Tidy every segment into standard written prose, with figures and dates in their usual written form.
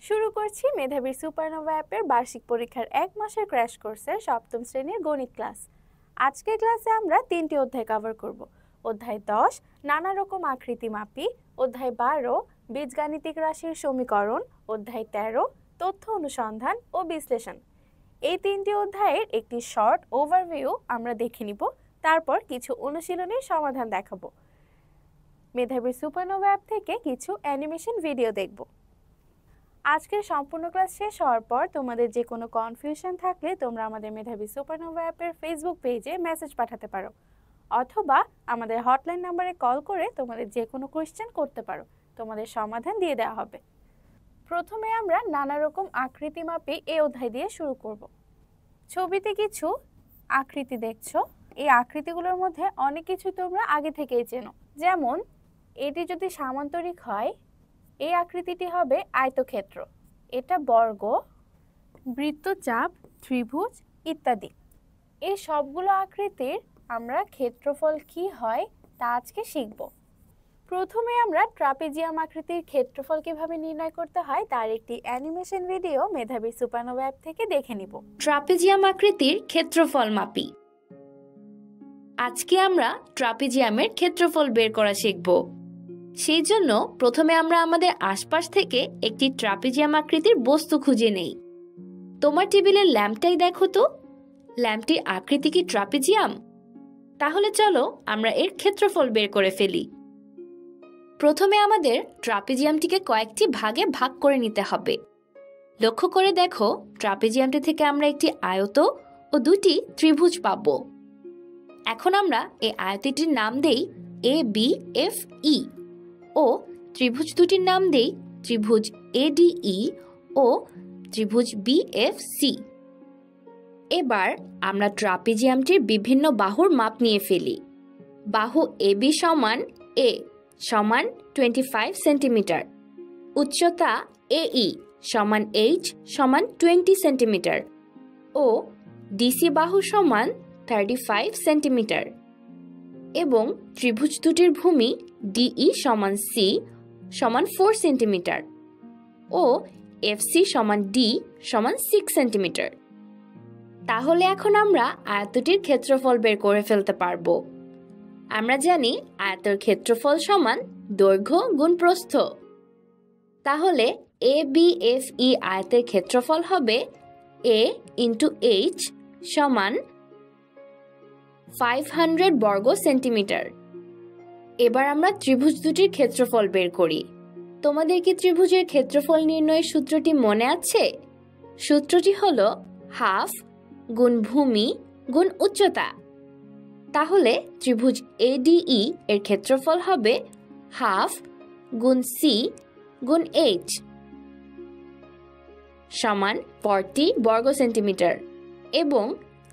শুরু করছি মেধাবীর সুপারনোভা অ্যাপের বার্ষিক পরীক্ষার 1 মাসের ক্র্যাশ কোর্সের সপ্তম শ্রেণীর গণিত ক্লাস। আজকের ক্লাসে আমরা 3টি অধ্যায় কভার করব। অধ্যায় 10 নানা রকম আকৃতি মাপি, অধ্যায় 12 বীজগাণিতিক রাশির সমীকরণ, অধ্যায় 13 তথ্য অনুসন্ধান ও বিশ্লেষণ। এই 3টি অধ্যায়ের একটি শর্ট ওভারভিউ আমরা দেখে নিব, তারপর কিছু অনুশীলনীর সমাধান দেখাবো। মেধাবীর সুপারনোভা অ্যাপ থেকে কিছু অ্যানিমেশন ভিডিও দেখব। আজকের সম্পূর্ণ ক্লাস শেষ হওয়ার পর তোমাদের যে কোনো কনফিউশন থাকলে তোমরা আমাদের মেধাবী সুপারনোভা অ্যাপের ফেসবুক পেজে মেসেজ পাঠাতে পারো, অথবা আমাদের হটলাইন নাম্বারে কল করে তোমাদের যে কোনো কোয়েশ্চেন করতে পারো, তোমাদের সমাধান দিয়ে দেওয়া হবে। প্রথমে আমরা নানা রকম আকৃতি মাপি এই অধ্যায় দিয়ে শুরু করব। ছবিতে কিছু আকৃতি দেখছো, এই আকৃতিগুলোর মধ্যে অনেক কিছু তোমরা আগে থেকেই চেনো। যেমন এটি যদি সামান্তরিক হয়, এই আকৃতিটি হবে আয়তক্ষেত্র, এটা বর্গ, বৃত্তচাপ, ত্রিভুজ ইত্যাদি। এই সবগুলো আকৃতির আমরা ক্ষেত্রফল কি হয় তা আজকে শিখব। প্রথমে আমরা ট্রাপিজিয়াম আকৃতির ক্ষেত্রফল কিভাবে নির্ণয় করতে হয় তার একটি অ্যানিমেশন ভিডিও মেধাবী সুপারনোভা অ্যাপ থেকে দেখে নিব। ট্রাপিজিয়াম আকৃতির ক্ষেত্রফল মাপি। আজকে আমরা ট্রাপিজিয়ামের ক্ষেত্রফল বের করা শিখব। সেই জন্য প্রথমে আমরা আমাদের আশপাশ থেকে একটি ট্রাপিজিয়াম আকৃতির বস্তু খুঁজে নেই। তোমার টেবিলের ল্যাম্পটাই দেখো তো, ল্যাম্পটির আকৃতি কি ট্রাপিজিয়াম? তাহলে চলো আমরা এর ক্ষেত্রফল বের করে ফেলি। প্রথমে আমাদের ট্রাপিজিয়ামটিকে কয়েকটি ভাগে ভাগ করে নিতে হবে। লক্ষ্য করে দেখো, ট্রাপিজিয়ামটি থেকে আমরা একটি আয়ত ও দুটি ত্রিভুজ পাব। এখন আমরা এই আয়তটির নাম দেই ABFE ও ত্রিভুজ দুটির নাম দেই ত্রিভুজ ADE ও ত্রিভুজ BFC। এবার আমরা ট্রাপিজিয়ামটির বিভিন্ন বাহুর মাপ নিয়ে ফেলি। বাহু AB সমান A সমান 25 সেন্টিমিটার, উচ্চতা AE সমান H সমান 20 সেন্টিমিটার ও DC বাহু সমান 35 সেন্টিমিটার এবং ত্রিভুজ দুটির ভূমি DE সমান C সমান 4 সেন্টিমিটার ও FC সমান D সমান 6 সেন্টিমিটার। তাহলে এখন আমরা আয়তটির ক্ষেত্রফল বের করে ফেলতে পারবো। আমরা জানি আয়তের ক্ষেত্রফল সমান দৈর্ঘ্য গুণ প্রস্থ। তাহলে ABFE আয়তের ক্ষেত্রফল হবে A ইন্টু H সমান 500 বর্গ সেন্টিমিটার। এবার আমরা ত্রিভুজ দুটির ক্ষেত্রফল বের করি। তোমাদের কি ত্রিভুজের ক্ষেত্রফল নির্ণয়ের সূত্রটি মনে আছে? সূত্রটি হলো হাফ গুণ ভূমি গুণ উচ্চতা। তাহলে ত্রিভুজ ADE এর ক্ষেত্রফল হবে হাফ গুণ C গুণ H সমান 40 বর্গ সেন্টিমিটার এবং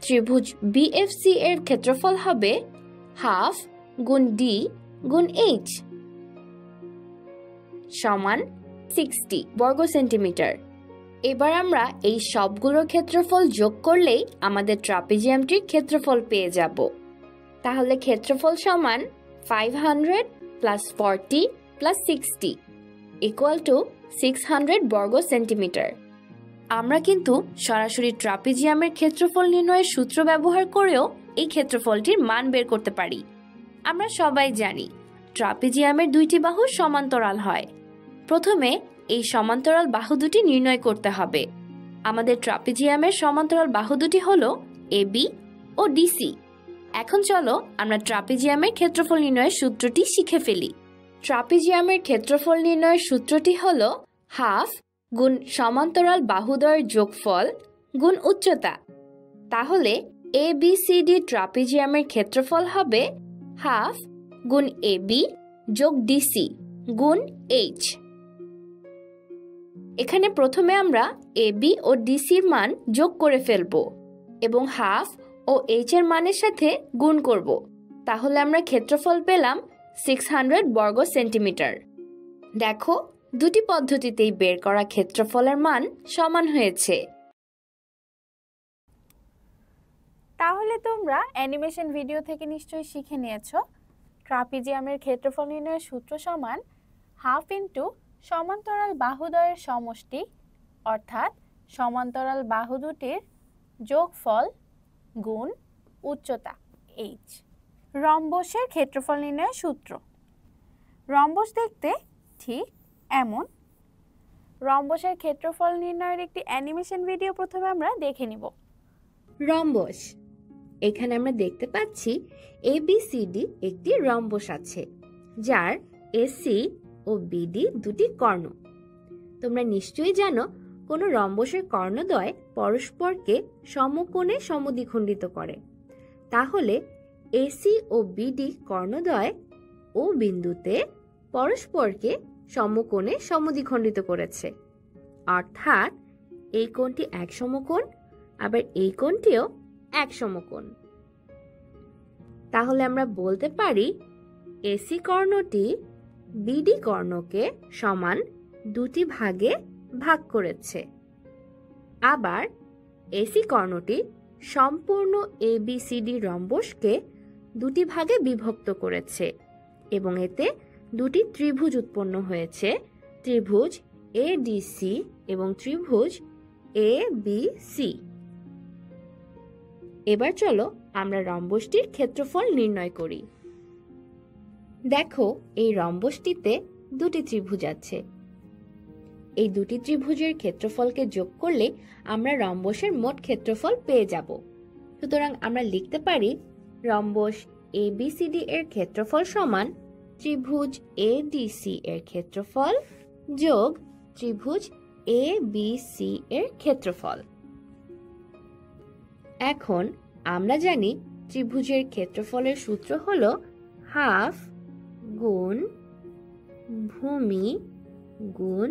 ত্রিভুজ BFC এর ক্ষেত্রফল হবে হাফ গুণ D গুণ H সমান 60 বর্গ সেন্টিমিটার। এবার আমরা এই সবগুলোর ক্ষেত্রফল যোগ করলেই আমাদের ট্রাপিজিয়ামটির ক্ষেত্রফল পেয়ে যাব। তাহলে ক্ষেত্রফল সমান 500 প্লাস 40 প্লাস 60 ইকুয়াল টু 600 বর্গ সেন্টিমিটার। আমরা কিন্তু সরাসরি ট্রাপিজিয়ামের ক্ষেত্রফল নির্ণয়ের সূত্র ব্যবহার করেও এই ক্ষেত্রফলটির মান বের করতে পারি। আমরা সবাই জানি ট্রাপিজিয়ামের দুইটি বাহু সমান্তরাল হয়। প্রথমে এই সমান্তরাল বাহু দুটি নির্ণয় করতে হবে। আমাদের ট্রাপিজিয়ামের সমান্তরাল বাহু দুটি হলো AB ও DC। এখন চলো আমরা ট্রাপিজিয়ামের ক্ষেত্রফল নির্ণয়ের সূত্রটি শিখে ফেলি। ট্রাপিজিয়ামের ক্ষেত্রফল নির্ণয়ের সূত্রটি হলো হাফ গুণ সমান্তরাল বাহুদ্বয়ের যোগফল গুণ উচ্চতা। তাহলে ABCD ট্রাপিজিয়ামের ক্ষেত্রফল হবে হাফ গুণ AB যোগ DC গুণ H। এখানে প্রথমে আমরা AB ও DC এর মান যোগ করে ফেলব এবং হাফ ও H এর মানের সাথে গুণ করব। তাহলে আমরা ক্ষেত্রফল পেলাম 600 বর্গ সেন্টিমিটার। দেখো, দুটি পদ্ধতিতেই বের করা ক্ষেত্রফলের মান সমান হয়েছে। তাহলে তোমরা অ্যানিমেশন ভিডিও থেকে নিশ্চয়ই শিখে নিয়েছো ট্রাপিজিয়ামের ক্ষেত্রফল নির্ণয়ের সূত্র সমান হাফ ইন্টু সমান্তরাল বাহুদ্বয়ের সমষ্টি অর্থাৎ সমান্তরাল বাহু দুটির যোগফল গুণ উচ্চতা h। রম্বসের ক্ষেত্রফল নির্ণয়ের সূত্র। রম্বস দেখতে ঠিক এমন। রম্বসের ক্ষেত্রফল নির্ণয়ের একটি অ্যানিমেশন ভিডিও প্রথমে আমরা দেখে নিব। রম্বস। এখানে আমরা দেখতে পাচ্ছি ABCD একটি রম্বস আছে, যার AC ও BD দুটি কর্ণ। তোমরা নিশ্চয়ই জানো কোনো রম্বসের কর্ণদ্বয় পরস্পরকে সমকোণে সমদ্বিখণ্ডিত করে। তাহলে AC ও BD কর্ণদ্বয় ও বিন্দুতে পরস্পরকে সমকোণে সমদ্বিখণ্ডিত করেছে, অর্থাৎ এই কোণটি এক সমকোণ, আবার এই কোণটিও এক সমকোণ। তাহলে আমরা বলতে পারি AC কর্ণটি BD কর্ণকে সমান দুটি ভাগে ভাগ করেছে। আবার AC কর্ণটি সম্পূর্ণ ABCD রম্বসকে দুটি ভাগে বিভক্ত করেছে এবং এতে দুটি ত্রিভুজ উৎপন্ন হয়েছে, ত্রিভুজ ADC এবং ত্রিভুজ ABC। এবার চলো আমরা রম্বসটির ক্ষেত্রফল নির্ণয় করি। দেখো, এই রম্বসটিতে দুটি ত্রিভুজ আছে। এই দুটি ত্রিভুজের ক্ষেত্রফলকে যোগ করলে আমরা রম্বসের মোট ক্ষেত্রফল পেয়ে যাব। সুতরাং আমরা লিখতে পারি রম্বস ABCD এর ক্ষেত্রফল সমান ত্রিভুজ ADC এর ক্ষেত্রফল যোগ ত্রিভুজ ABC এর ক্ষেত্রফল। এখন আমরা জানি ত্রিভুজের ক্ষেত্রফলের সূত্র হলো হাফ গুণ ভূমি গুণ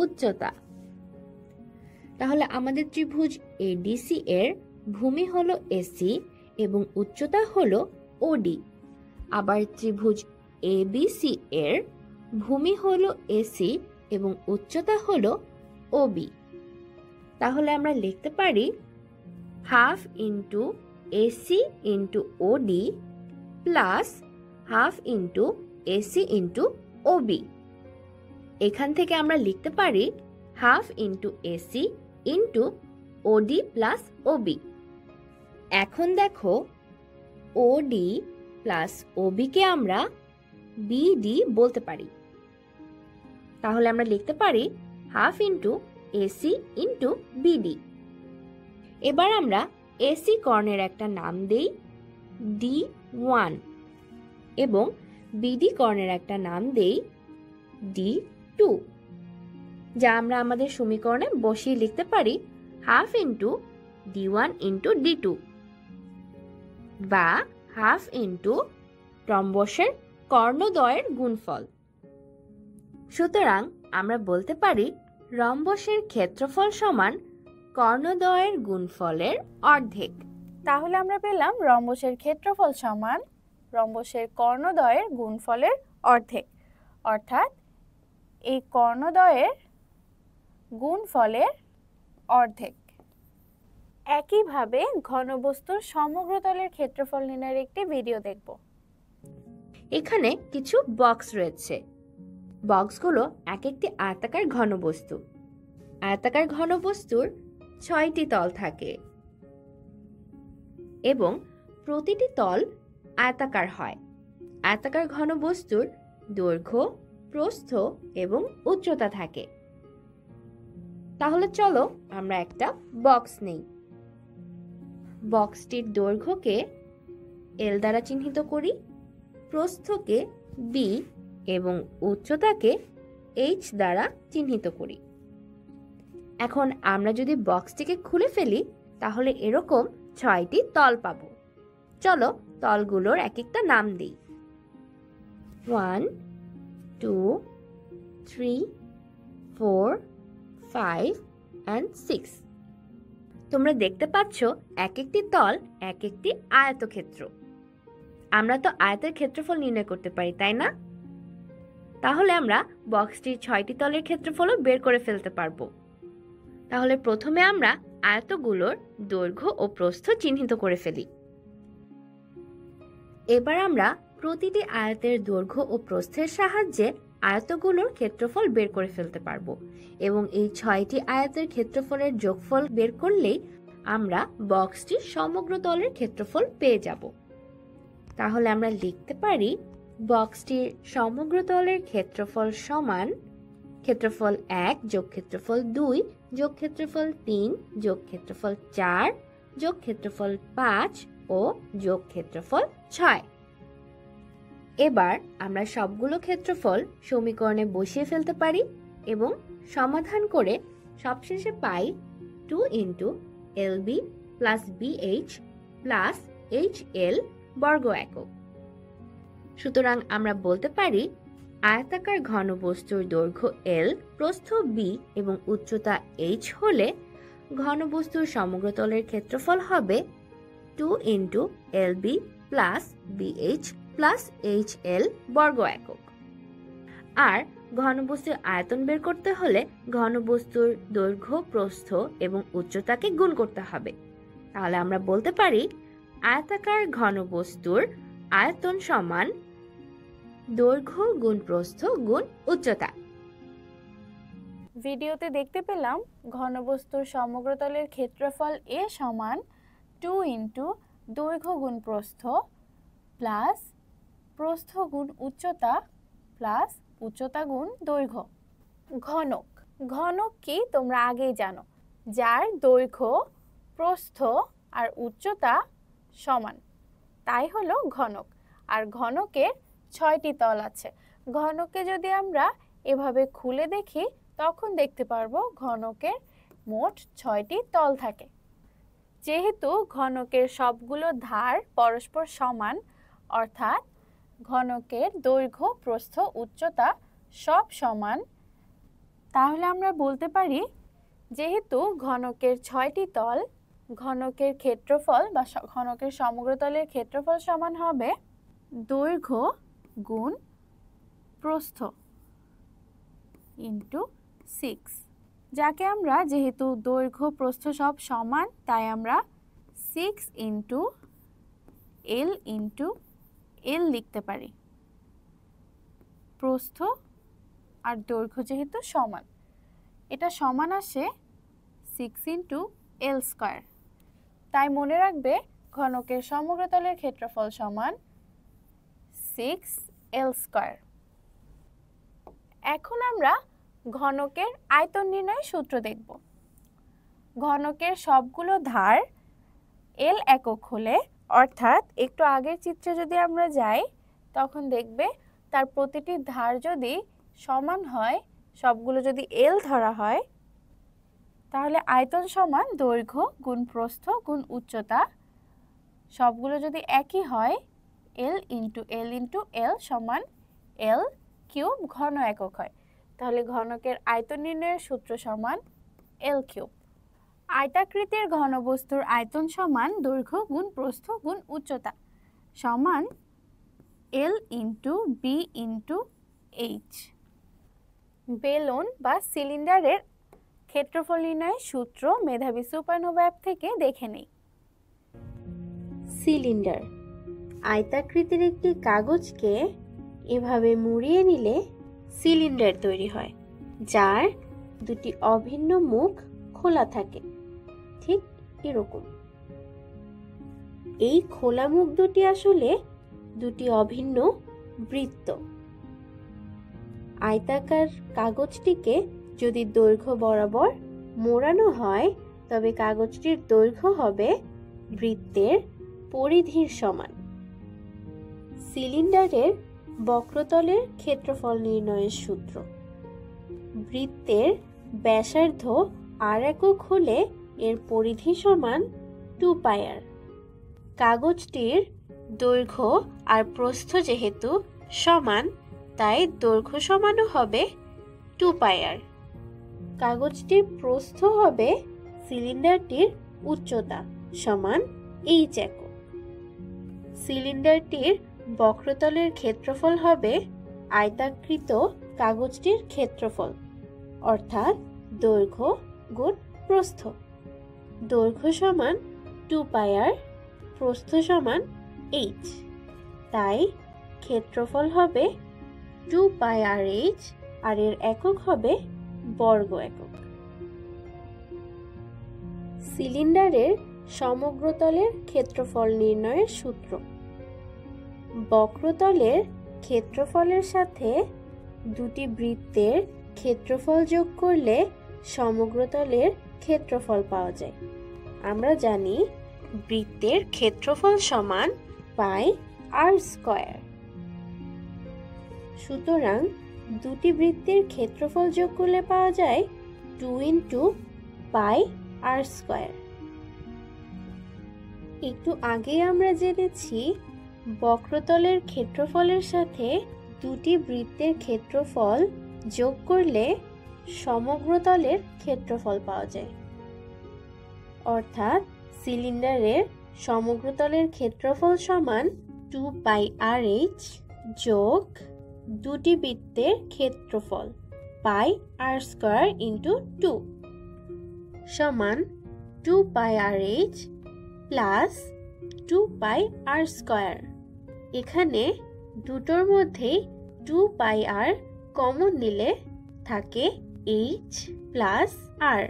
উচ্চতা। তাহলে আমাদের ত্রিভুজ ADC এর ভূমি হলো AC এবং উচ্চতা হলো OD। আবার ত্রিভুজ ABC এর ভূমি হলো AC এবং উচ্চতা হলো OB। তাহলে আমরা লিখতে পারি half into AC into OD plus half into AC into OB। এখান থেকে আমরা লিখতে পারি half into AC into OD plus OB। এখন দেখো, OD প্লাস OB কে আমরা BD বলতে পারি। তাহলে আমরা লিখতে পারি half into AC into BD। এবার আমরা AC কর্ণের একটা নাম দেই D1 এবং BD কর্ণের একটা নাম দেই D2, যা আমরা আমাদের সমীকরণে বসিয়ে লিখতে পারি half into D1 into D2 বা হাফ ইন্টু রম্বসের কর্ণদ্বয়ের গুণফল। সুতরাং আমরা বলতে পারি রম্বসের ক্ষেত্রফল সমান কর্ণদ্বয়ের গুণফলের অর্ধেক। তাহলে আমরা পেলাম রম্বসের ক্ষেত্রফল সমান রম্বসের কর্ণদ্বয়ের গুণফলের অর্ধেক, অর্থাৎ এই কর্ণদ্বয়ের গুণফলের অর্ধেক। একইভাবে ঘনবস্তুর সমগ্র তলের ক্ষেত্রফল নির্ণয়ের একটি ভিডিও দেখব। এখানে কিছু বক্স রয়েছে। বক্সগুলো এক একটি আয়তাকার ঘনবস্তু। আয়তাকার ঘনবস্তুর 6টি তল থাকে এবং প্রতিটি তল আয়তাকার হয়। আয়তাকার ঘনবস্তুর দৈর্ঘ্য, প্রস্থ এবং উচ্চতা থাকে। তাহলে চলো আমরা একটা বক্স নেই। বক্সটির দৈর্ঘ্যকে L দ্বারা চিহ্নিত করি, প্রস্থকে B এবং উচ্চতাকে H দ্বারা চিহ্নিত করি। এখন আমরা যদি বক্সটিকে খুলে ফেলি তাহলে এরকম 6টি তল পাবো। চলো তলগুলোর এক একটা নাম দিই। 1 2 3 4 5 and 6। তোমরা দেখতে পাচ্ছ এক একটি তল এক একটি আয়তক্ষেত্র। আমরা তো আয়তের ক্ষেত্রফল নির্ণয় করতে পারি, তাই না? তাহলে আমরা বক্সটির 6টি তলের ক্ষেত্রফলও বের করে ফেলতে পারবো। তাহলে প্রথমে আমরা আয়তগুলোর দৈর্ঘ্য ও প্রস্থ চিহ্নিত করে ফেলি। এবার আমরা প্রতিটি আয়তের দৈর্ঘ্য ও প্রস্থের সাহায্যে আয়তগুলোর ক্ষেত্রফল বের করে ফেলতে পারবো এবং এই 6টি আয়তের ক্ষেত্রফলের যোগফল বের করলেই আমরা বক্সটির সমগ্র তলের ক্ষেত্রফল পেয়ে যাব। তাহলে আমরা লিখতে পারি বক্সটির সমগ্র তলের ক্ষেত্রফল সমান ক্ষেত্রফল 1 যোগ ক্ষেত্রফল 2 যোগ ক্ষেত্রফল 3 যোগ ক্ষেত্রফল 4 যোগ ক্ষেত্রফল 5 ও যোগ ক্ষেত্রফল 6। এবার আমরা সবগুলো ক্ষেত্রফল সমীকরণে বসিয়ে ফেলতে পারি এবং সমাধান করে সবশেষে পাই 2 into LB plus BH plus HL বর্গ একক। সুতরাং আমরা বলতে পারি আয়তাকার ঘনবস্তুর দৈর্ঘ্য L, প্রস্থ B এবং উচ্চতা H হলে ঘনবস্তুর সমগ্র তলের ক্ষেত্রফল হবে 2 into LB plus BH plus HL বর্গ একক। আর ঘনবস্তুর আয়তন বের করতে হলে ঘনবস্তুর দৈর্ঘ্য, প্রস্থ এবং উচ্চতাকে গুণ করতে হবে। তাহলে আমরা বলতে পারি আয়তাকার ঘনবস্তুর আয়তন সমান দৈর্ঘ্য গুণ প্রস্থ গুণ উচ্চতা। ভিডিওতে দেখতে পেলাম ঘনবস্তুর সমগ্র তলের ক্ষেত্রফল A সমান 2 ইন্টু দৈর্ঘ্য গুণ প্রস্থ প্লাস প্রস্থ গুণ উচ্চতা প্লাস উচ্চতা গুণ দৈর্ঘ্য। ঘনক, ঘনক কি তোমরা আগেই জানো, যার দৈর্ঘ্য, প্রস্থ আর উচ্চতা সমান, তাই হলো ঘনক। আর ঘনকের 6টি তল আছে। ঘনকে যদি আমরা এভাবে খুলে দেখি তখন দেখতে পারবো ঘনকের মোট 6টি তল থাকে। যেহেতু ঘনকের সবগুলো ধার পরস্পর সমান, অর্থাৎ ঘনকের দৈর্ঘ্য, প্রস্থ, উচ্চতা সব সমান, তাহলে আমরা বলতে পারি যেহেতু ঘনকের 6টি তল, ঘনকের ক্ষেত্রফল বা ঘনকের সমগ্র তলের ক্ষেত্রফল সমান হবে দৈর্ঘ্য গুণ প্রস্থ ইন্টু 6, যাকে আমরা যেহেতু দৈর্ঘ্য প্রস্থ সব সমান তাই আমরা 6 ইন্টু L লিখতে পারি। প্রস্থ আর দৈর্ঘ্য যেহেতু সমান, এটা সমান আসে 6 ইন্টু L স্কয়ার। তাই মনে রাখবে ঘনকের সমগ্র তলের ক্ষেত্রফল সমান 6L স্কয়ার। এখন আমরা ঘনকের আয়তন নির্ণয়ের সূত্র দেখব। ঘনকের সবগুলো ধার L একক হলে, অর্থাৎ একটু আগের চিত্রে যদি আমরা যাই তখন দেখবে তার প্রতিটি ধার যদি সমান হয়, সবগুলো যদি L ধরা হয়, তাহলে আয়তন সমান দৈর্ঘ্য গুণ প্রস্থ গুণ উচ্চতা, সবগুলো যদি একই হয় L ইন্টু L সমান L কিউব ঘন একক হয়। তাহলে ঘনকের আয়তন নির্ণয়ের সূত্র সমান L কিউব। আয়তাকৃতির ঘনবস্তুর আয়তন সমান দৈর্ঘ্য গুণ প্রস্থ গুণ উচ্চতা সমান L into B into H। Balloon বা সিলিন্ডারের ক্ষেত্রফল নির্ণয়ের সূত্র মেধাবী সুপারনোভা অ্যাপ থেকে দেখে নেই। সিলিন্ডার আয়তাকৃতির একটি কাগজকে এভাবে মুড়িয়ে নিলে সিলিন্ডার তৈরি হয়, যার দুটি অভিন্ন মুখ খোলা থাকে, ঠিক এরকম। এই খোলা মুখ দুটি আসলে দুটি অভিন্ন বৃত্ত। আয়তাকার কাগজটিকে যদি দৈর্ঘ্য বরাবর মোড়ানো হয় তবে কাগজটির দৈর্ঘ্য হবে বৃত্তের পরিধির সমান। সিলিন্ডারের বক্রতলের ক্ষেত্রফল নির্ণয়ের সূত্র: বৃত্তের ব্যাসার্ধ r একক হলে এর পরিধি সমান 2πr। কাগজটির দৈর্ঘ্য আর প্রস্থ যেহেতু সমান তাই দৈর্ঘ্য সমানও হবে 2πr। কাগজটির প্রস্থ হবে সিলিন্ডারটির উচ্চতা সমান h একক। সিলিন্ডারটির বক্রতলের ক্ষেত্রফল হবে আয়তাকৃত কাগজটির ক্ষেত্রফল, অর্থাৎ দৈর্ঘ্য গুণ প্রস্থ। দৈর্ঘ্য সমান 2πr, প্রস্থ সমান h, তাই ক্ষেত্রফল হবে 2πrh, আর এর একক হবে বর্গ একক। সিলিন্ডারের সমগ্রতলের ক্ষেত্রফল নির্ণয়ের সূত্র। বক্রতলের ক্ষেত্রফলের সাথে দুটি বৃত্তের ক্ষেত্রফল যোগ করলে সমগ্রতলের ক্ষেত্রফল পাওয়া যায়। আমরা জানি বৃত্তের ক্ষেত্রফল সমান পাই আর স্কয়ার। সুতরাং দুটি বৃত্তের ক্ষেত্রফল যোগ করলে পাওয়া যায় 2 পাই আর স্কয়ার। একটু আগেই আমরা জেনেছি বক্রতলের ক্ষেত্রফলের সাথে দুটি বৃত্তের ক্ষেত্রফল যোগ করলে সমগ্রতলের ক্ষেত্রফল পাওয়া যায়। অর্থাৎ সিলিন্ডারের সমগ্রতলের ক্ষেত্রফল সমান 2πrh যোগ দুটি বৃত্তের ক্ষেত্রফল পাই আর স্কয়ার ইন্টু 2 সমান 2πrh প্লাস 2πr স্কয়ার। এখানে দুটোর মধ্যেই 2πr কমন নিলে থাকে h প্লাস r।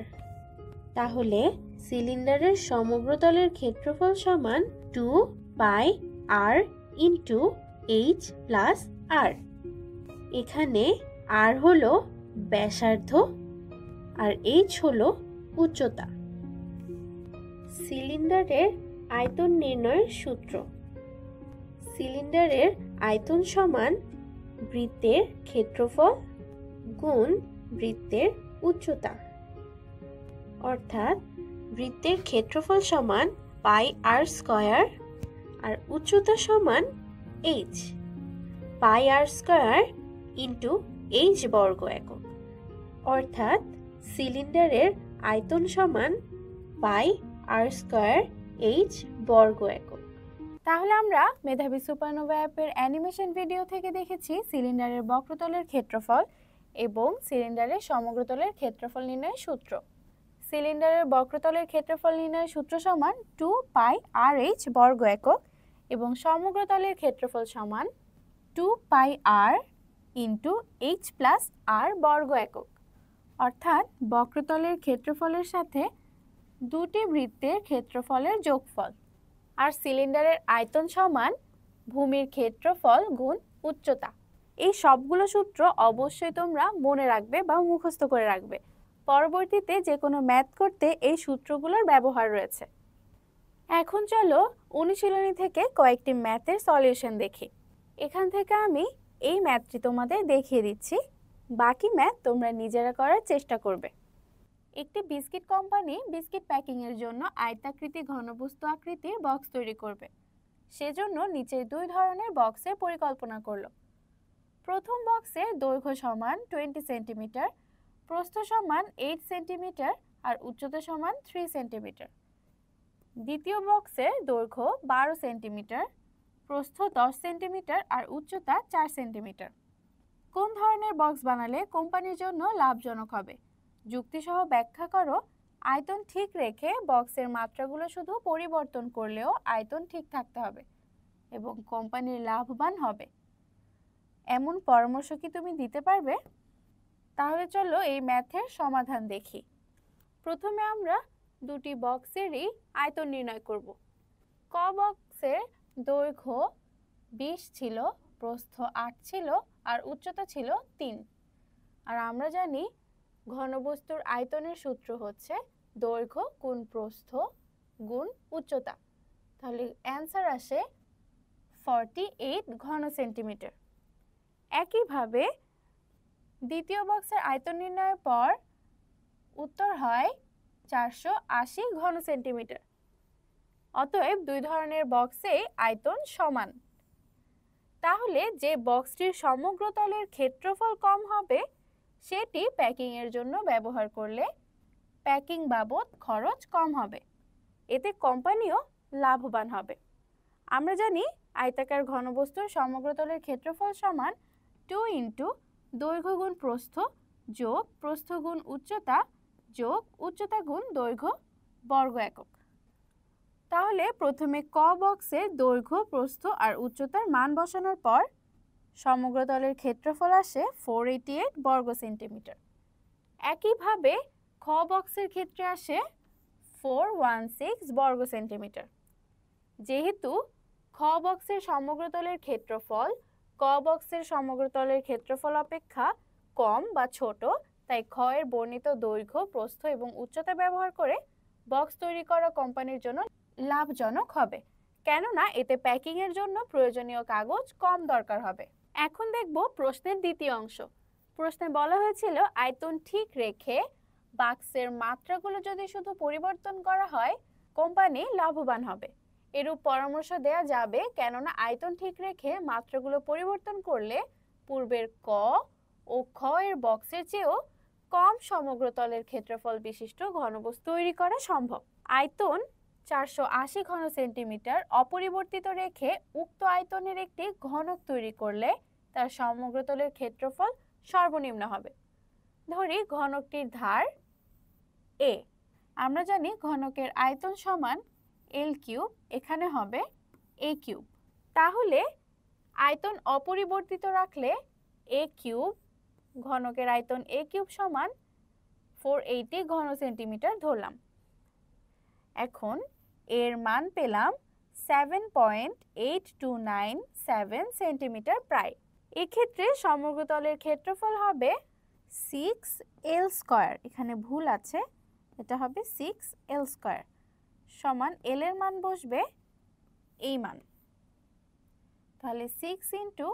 তাহলে সিলিন্ডারের সমগ্রতলের ক্ষেত্রফল সমান 2πr into h plus r। এখানে r হলো ব্যাসার্ধ আর h হলো উচ্চতা। সিলিন্ডারের আয়তন নির্ণয়ের সূত্র। সিলিন্ডারের আয়তন সমান বৃত্তের ক্ষেত্রফল গুণ বৃত্তের উচ্চতা। অর্থাৎ বৃত্তের ক্ষেত্রফল সমান পাই আর স্কয়ার আর উচ্চতা সমান h। পাই আর স্কয়ার ইন্টু h বর্গ একক। অর্থাৎ সিলিন্ডারের আয়তন সমান পাই আর স্কয়ার h বর্গ একক। তাহলে আমরা মেধাবী সুপারনোভা অ্যাপের অ্যানিমেশন ভিডিও থেকে দেখেছি সিলিন্ডারের বক্রতলের ক্ষেত্রফল এবং সিলিন্ডারের সমগ্রতলের ক্ষেত্রফল নির্ণয়ের সূত্র। সিলিন্ডারের বক্রতলের ক্ষেত্রফল নির্ণয়ের সূত্র সমান 2πrh বর্গ একক এবং সমগ্রতলের ক্ষেত্রফল সমান 2πr into h plus r বর্গ একক। অর্থাৎ বক্রতলের ক্ষেত্রফলের সাথে দুটি বৃত্তের ক্ষেত্রফলের যোগফল। আর সিলিন্ডারের আয়তন সমান ভূমির ক্ষেত্রফল গুণ উচ্চতা। এই সবগুলো সূত্র অবশ্যই তোমরা মনে রাখবে বা মুখস্থ করে রাখবে। পরবর্তীতে যে কোনো ম্যাথ করতে এই সূত্রগুলোর ব্যবহার রয়েছে। এখন চলো অনুশীলনী থেকে কয়েকটি ম্যাথের সলিউশন দেখি। এখান থেকে আমি এই ম্যাথটি তোমাদের দেখিয়ে দিচ্ছি, বাকি ম্যাথ তোমরা নিজেরা করার চেষ্টা করবে। একটি বিস্কিট কোম্পানি বিস্কিট প্যাকিংয়ের জন্য আয়তাকৃতি ঘনবস্তু আকৃতির বক্স তৈরি করবে। সেজন্য নিচে দুই ধরনের বক্সের পরিকল্পনা করলো। প্রথম বক্সের দৈর্ঘ্য সমান 20 সেন্টিমিটার, প্রস্থ সমান 8 সেন্টিমিটার আর উচ্চতা সমান 3 সেন্টিমিটার। দ্বিতীয় বক্সের দৈর্ঘ্য 12 সেন্টিমিটার, প্রস্থ 10 সেন্টিমিটার আর উচ্চতা 4 সেন্টিমিটার। কোন ধরনের বক্স বানালে কোম্পানির জন্য লাভজনক হবে? যুক্তিসহ ব্যাখ্যা করো। আয়তন ঠিক রেখে বক্সের মাত্রাগুলো শুধু পরিবর্তন করলেও আয়তন ঠিক থাকতে হবে এবং কোম্পানির লাভবান হবে। এমন পরামর্শ কি তুমি দিতে পারবে? তাহলে চলো এই ম্যাথের সমাধান দেখি। প্রথমে আমরা দুটি বক্সেরই আয়তন নির্ণয় করব। ক বক্সের দৈর্ঘ্য 20 ছিল, প্রস্থ 8 ছিল আর উচ্চতা ছিল 3। আর আমরা জানি ঘনবস্তুর আয়তনের সূত্র হচ্ছে দৈর্ঘ্য গুণ প্রস্থ গুণ উচ্চতা। তাহলে অ্যান্সার আসে 48 ঘন সেন্টিমিটার। একইভাবে দ্বিতীয় বক্সের আয়তন নির্ণয়ের পর উত্তর হয় 480 ঘন সেন্টিমিটার। অতএব দুই ধরনের বক্সেই আয়তন সমান। তাহলে যে বক্সটির সমগ্রতলের ক্ষেত্রফল কম হবে সেটি প্যাকিংয়ের জন্য ব্যবহার করলে প্যাকিং বাবদ খরচ কম হবে, এতে কোম্পানিও লাভবান হবে। আমরা জানি আয়তাকার ঘনবস্তুর সমগ্রতলের ক্ষেত্রফল সমান 2 দৈর্ঘ্য গুণ প্রস্থ যোগ প্রস্থ গুণ উচ্চতা যোগ উচ্চতা গুণ দৈর্ঘ্য বর্গ একক। তাহলে প্রথমে ক বক্সে দৈর্ঘ্য প্রস্থ আর উচ্চতার মান বসানোর পর সমগ্র তলের ক্ষেত্রফল আসে 488 বর্গ সেন্টিমিটার। একইভাবে খ বক্সের ক্ষেত্রে আসে 416 বর্গ সেন্টিমিটার। যেহেতু খ বক্সের সমগ্র তলের ক্ষেত্রফল ক বক্সের সমগ্র তলের ক্ষেত্রফল অপেক্ষা কম বা ছোট, তাই খ এর বর্ণিত দৈর্ঘ্য, প্রস্থ এবং উচ্চতা ব্যবহার করে বক্স তৈরি করা কোম্পানির জন্য লাভজনক হবে, কেননা এতে প্যাকিংয়ের জন্য প্রয়োজনীয় কাগজ কম দরকার হবে। এখন দেখব প্রশ্নের দ্বিতীয় অংশ। প্রশ্নে বলা হয়েছিল আয়তন ঠিক রেখে বাক্সের মাত্রাগুলো যদি শুধু পরিবর্তন করা হয় কোম্পানি লাভবান হবে। এরূপ পরামর্শ দেয়া যাবে, কেননা আয়তন ঠিক রেখে মাত্রাগুলো পরিবর্তন করলে পূর্বের ক ও খ এর বক্সের চেয়েও কম সমগ্র তলের ক্ষেত্রফল বিশিষ্ট ঘনবস্তু তৈরি করা সম্ভব। আয়তন 480 ঘন সেন্টিমিটার অপরিবর্তিত রেখে উক্ত আয়তনের একটি ঘনক তৈরি করলে তার সমগ্র তলের ক্ষেত্রফল সর্বনিম্ন হবে। ধরি ঘনকটির ধার এ। আমরা জানি ঘনকের আয়তন সমান এল কিউব, এখানে হবে এ কিউব। তাহলে আয়তন অপরিবর্তিত রাখলে এ কিউব, ঘনকের আয়তন এ কিউব সমান 480 ঘন সেন্টিমিটার ধরলাম। এখন এর মান পেলাম 7.8297 সেন্টিমিটার প্রায়। এক্ষেত্রে সমগ্র তলের ক্ষেত্রফল হবে 6L স্কয়ার, এখানে ভুল আছে, এটা হবে 6L স্কয়ার সমান এল এর মান বসবে এই মান, তাহলে 6 ইন্টু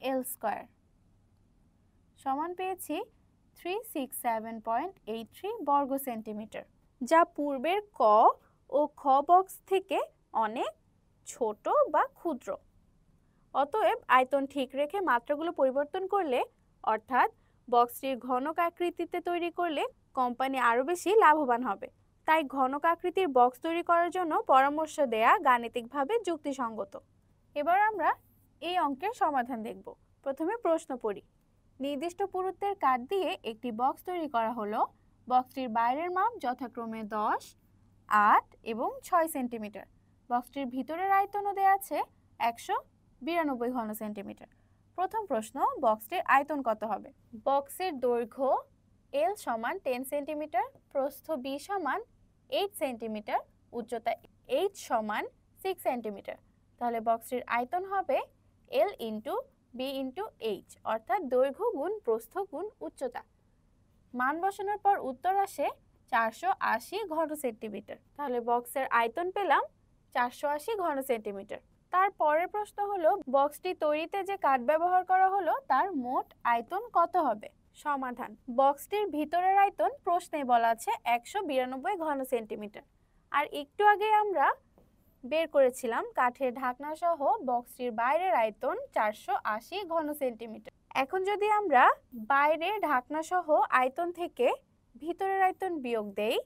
এল স্কয়ার সমান পেয়েছি 367.83 বর্গ সেন্টিমিটার, যা পূর্বের ক ও খ বক্স থেকে অনেক ছোট বা ক্ষুদ্র। অতএব আয়তন ঠিক রেখে মাত্রাগুলো পরিবর্তন করলে, অর্থাৎ বক্সটির ঘনক আকৃতিতে তৈরি করলে কোম্পানি আরও বেশি লাভবান হবে। তাই ঘনক আকৃতির বক্স তৈরি করার জন্য পরামর্শ দেয়া গাণিতিকভাবে যুক্তিসঙ্গত। এবার আমরা এই অঙ্কের সমাধান দেখব। প্রথমে প্রশ্ন পড়ি। নির্দিষ্ট পুরুত্বের কাঠ দিয়ে একটি বক্স তৈরি করা হলো। বক্সটির বাইরের মাপ যথাক্রমে 10, 8 এবং 6 সেন্টিমিটার। বক্সটির ভিতরের আয়তনও দেওয়া আছে 192 ঘন সেন্টিমিটার। প্রথম প্রশ্ন, বক্সটির আয়তন কত হবে? বক্সের দৈর্ঘ্য L সমান 10 সেন্টিমিটার, প্রস্থ B সমান 8 সেন্টিমিটার, উচ্চতা H সমান 6 সেন্টিমিটার। তাহলে বক্সটির আয়তন হবে L into B into H, অর্থাৎ দৈর্ঘ্য গুণ প্রস্থ গুণ উচ্চতা। মান বসানোর পর উত্তর আসে 480 ঘন সেন্টিমিটার। তাহলে বক্সের আয়তন পেলাম 480 ঘন সেন্টিমিটার। তার পরের প্রশ্ন হলো, বক্সটি তৈরিতে যে কাঠ ব্যবহার করা হলো তার মোট আয়তন কত হবে? সমাধান। বক্সটির ভিতরের আয়তন প্রশ্নে বলা আছে 192 ঘন সেন্টিমিটার, আর একটু আগে আমরা বের করেছিলাম কাঠের ঢাকনা সহ বক্সটির বাইরের আয়তন 480 ঘন সেন্টিমিটার। এখন যদি আমরা বাইরে ঢাকনা সহ আয়তন থেকে ভিতরের আয়তন বিয়োগ দেই,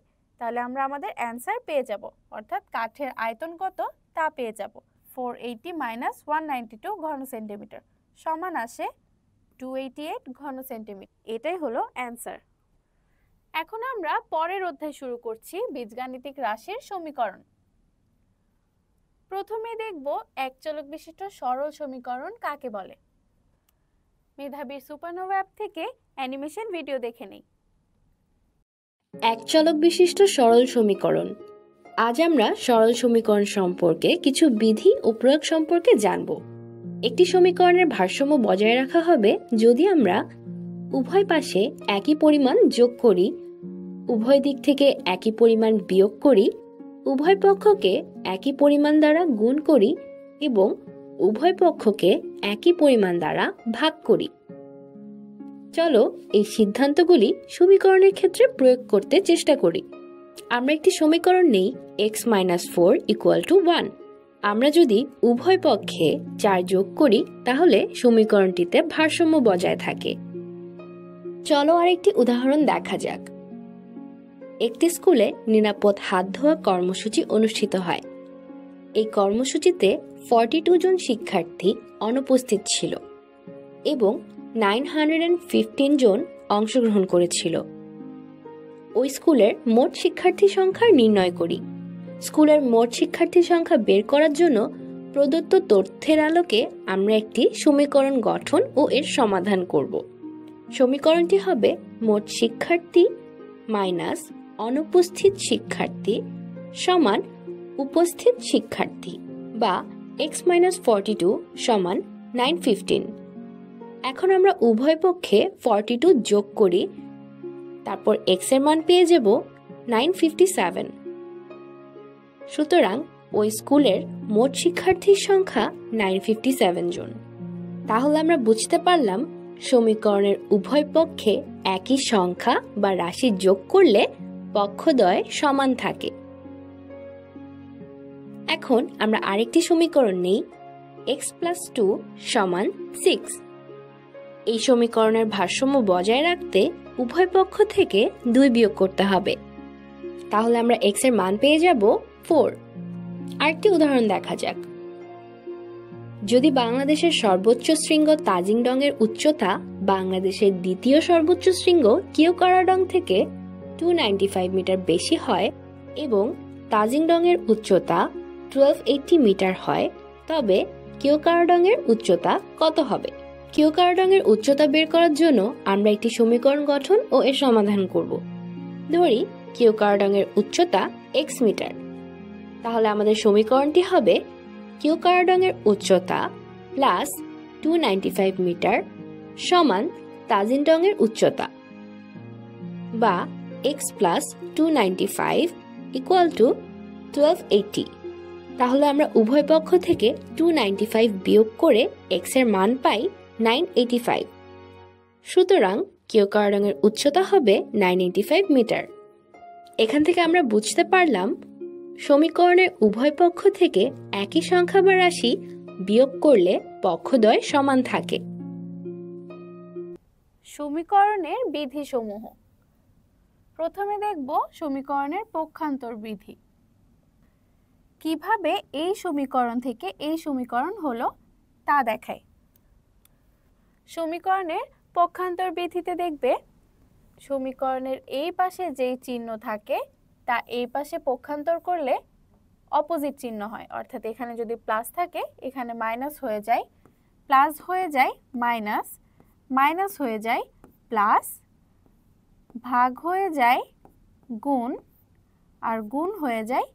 তাহলে আমরা আমাদের অ্যান্সার পেয়ে যাব, অর্থাৎ কাঠের আয়তন কত তা পেয়ে যাব। 480 মাইনাস 192 ঘন সেন্টিমিটার সমান আসে 288 ঘন সেন্টিমিটার। এটাই হলো অ্যান্সার। এখন আমরা পরের অধ্যায় শুরু করছি, বীজগাণিতিক রাশির সমীকরণ। প্রথমে দেখব একচলক বিশিষ্ট সরল সমীকরণ কাকে বলে। মেধাবীর সুপারনোভা অ্যাপ থেকে অ্যানিমেশন ভিডিও দেখে নেই। একচলক বিশিষ্ট সরল সমীকরণ। আজ আমরা সরল সমীকরণ সম্পর্কে কিছু বিধি ও প্রয়োগ সম্পর্কে জানব। একটি সমীকরণের ভারসাম্য বজায় রাখা হবে যদি আমরা উভয় পাশে একই পরিমাণ যোগ করি, উভয় দিক থেকে একই পরিমাণ বিয়োগ করি, উভয় পক্ষকে একই পরিমাণ দ্বারা গুণ করি এবং উভয় পক্ষকে একই পরিমাণ দ্বারা ভাগ করি। চলো এই সিদ্ধান্তগুলি সমীকরণের ক্ষেত্রে প্রয়োগ করতে চেষ্টা করি। আমরা একটি সমীকরণ নেই x-4 = 1। আমরা যদি উভয় পক্ষে 4 যোগ করি তাহলে সমীকরণটিতে ভারসাম্য বজায় থাকে। চলো আরেকটি উদাহরণ দেখা যাক। একটি স্কুলে নিরাপদ হাত ধোয়া কর্মসূচি অনুষ্ঠিত হয়। এই কর্মসূচিতে 42 জন শিক্ষার্থী অনুপস্থিত ছিল এবং 915 জন অংশগ্রহণ করেছিল। ওই স্কুলের মোট শিক্ষার্থী সংখ্যা নির্ণয় করি। স্কুলের মোট শিক্ষার্থী সংখ্যা বের করার জন্য প্রদত্ত তথ্যের আলোকে আমরা একটি সমীকরণ গঠন ও এর সমাধান করব। সমীকরণটি হবে মোট শিক্ষার্থী মাইনাস অনুপস্থিত শিক্ষার্থী সমান উপস্থিত শিক্ষার্থী বা x-42 সমান 915। এখন আমরা উভয় পক্ষে 42 যোগ করি, তারপর x এর মান পেয়ে যাব 957। সুতরাং ওই স্কুলের মোট শিক্ষার্থীর সংখ্যা 957 জন। তাহলে আমরা বুঝতে পারলাম সমীকরণের উভয় পক্ষে একই সংখ্যা বা রাশি যোগ করলে পক্ষদ্বয় সমান থাকে। এখন আমরা আরেকটি সমীকরণ নেই, x+2 সমান 6। এই সমীকরণের ভারসাম্য বজায় রাখতে উভয় পক্ষ থেকে 2 বিয়োগ করতে হবে। তাহলে আমরা x এর মান পেয়ে যাব 4। আরেকটি উদাহরণ দেখা যাক। যদি বাংলাদেশের সর্বোচ্চ শৃঙ্গ তাজিং ডং এর উচ্চতা বাংলাদেশের দ্বিতীয় সর্বোচ্চ শৃঙ্গ কিওকারাডং থেকে 295 মিটার বেশি হয় এবং তাজিং ডং এর উচ্চতা 1280 মিটার হয়, তবে কিওকারাডং এর উচ্চতা কত হবে? কিওকারাডং এর উচ্চতা বের করার জন্য আমরা একটি সমীকরণ গঠন ও এর সমাধান করব। ধরি কিওকারাডং এর উচ্চতা x মিটার। তাহলে আমাদের সমীকরণটি হবে কিওকারাডং এর উচ্চতা প্লাস 295 মিটার সমান তাজিং ডং এর উচ্চতা, বা x প্লাস 295 ইকুয়াল টু 1280। তাহলে আমরা উভয় পক্ষ থেকে 295 বিয়োগ করে x এর মান পাই 985। সুতরাং কিওকারাডং এর উচ্চতা হবে 985 মিটার। এখান থেকে আমরা বুঝতে পারলাম সমীকরণের উভয় পক্ষ থেকে একই সংখ্যা বা রাশি বিয়োগ করলে পক্ষদ্বয় সমান থাকে। সমীকরণের বিধিসমূহ। প্রথমে দেখব সমীকরণের পক্ষান্তর বিধি। কিভাবে এই সমীকরণ থেকে এই সমীকরণ হলো তা দেখায়। সমীকরণের পক্ষান্তর বিধিতে দেখবে সমীকরণের এই পাশে যেই চিহ্ন থাকে তা এই পাশে পক্ষান্তর করলে অপোজিট চিহ্ন হয়। অর্থাৎ এখানে যদি প্লাস থাকে এখানে মাইনাস হয়ে যায়, প্লাস হয়ে যায় মাইনাস, মাইনাস হয়ে যায় প্লাস, ভাগ হয়ে যায় গুণ, আর গুণ হয়ে যায়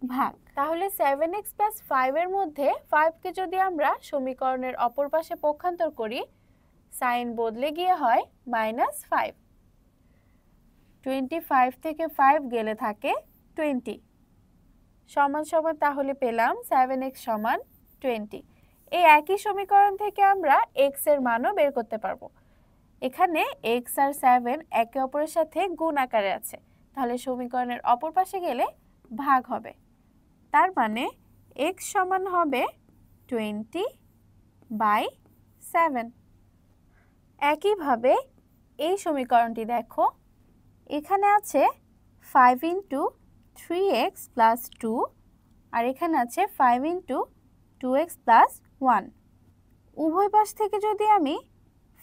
ভাগ। তাহলে 7x + 5 এর মধ্যে 5কে যদি আমরা সমীকরণের অপর পাশে পক্ষান্তর করি, সাইন বদলে গিয়ে হয় -5। 25 থেকে 5 গেলে থাকে 20 সমান সমান, তাহলে পেলাম 7x সমান 20। এই একই সমীকরণ থেকে আমরা x এর মানও বের করতে পারবো। এখানে x আর 7 একে অপরের সাথে গুণ আকারে আছে, তাহলে সমীকরণের অপর পাশে গেলে ভাগ হবে। তার মানে x সমান হবে 20/7। একইভাবে এই সমীকরণটি দেখো, এখানে আছে 5 × 3x + 2 আর এখানে আছে 5 × 2x + 1। উভয় পাশ থেকে যদি আমি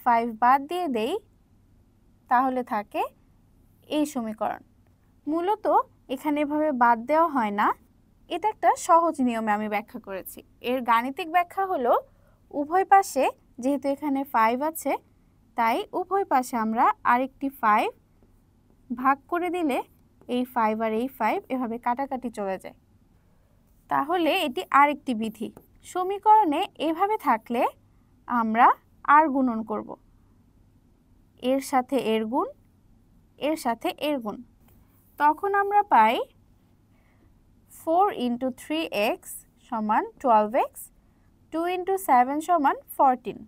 5 বাদ দিয়ে দেই তাহলে থাকে এই সমীকরণ। মূলত এখানে এভাবে বাদ দেওয়া হয় না, এটা একটা সহজ নিয়মে আমি ব্যাখ্যা করেছি। এর গাণিতিক ব্যাখ্যা হলো উভয় পাশে যেহেতু এখানে 5 আছে তাই উভয় পাশে আমরা আরেকটি 5 ভাগ করে দিলে এই 5 আর এই 5 এভাবে কাটাকাটি চলে যায়। তাহলে এটি আরেকটি বিধি। সমীকরণে এভাবে থাকলে আমরা আর গুণন করব, এর সাথে এর গুণ, এর সাথে এর গুণ, তখন আমরা পাই 4 × 3x সমান 12x, 2 × 7 সমান 14।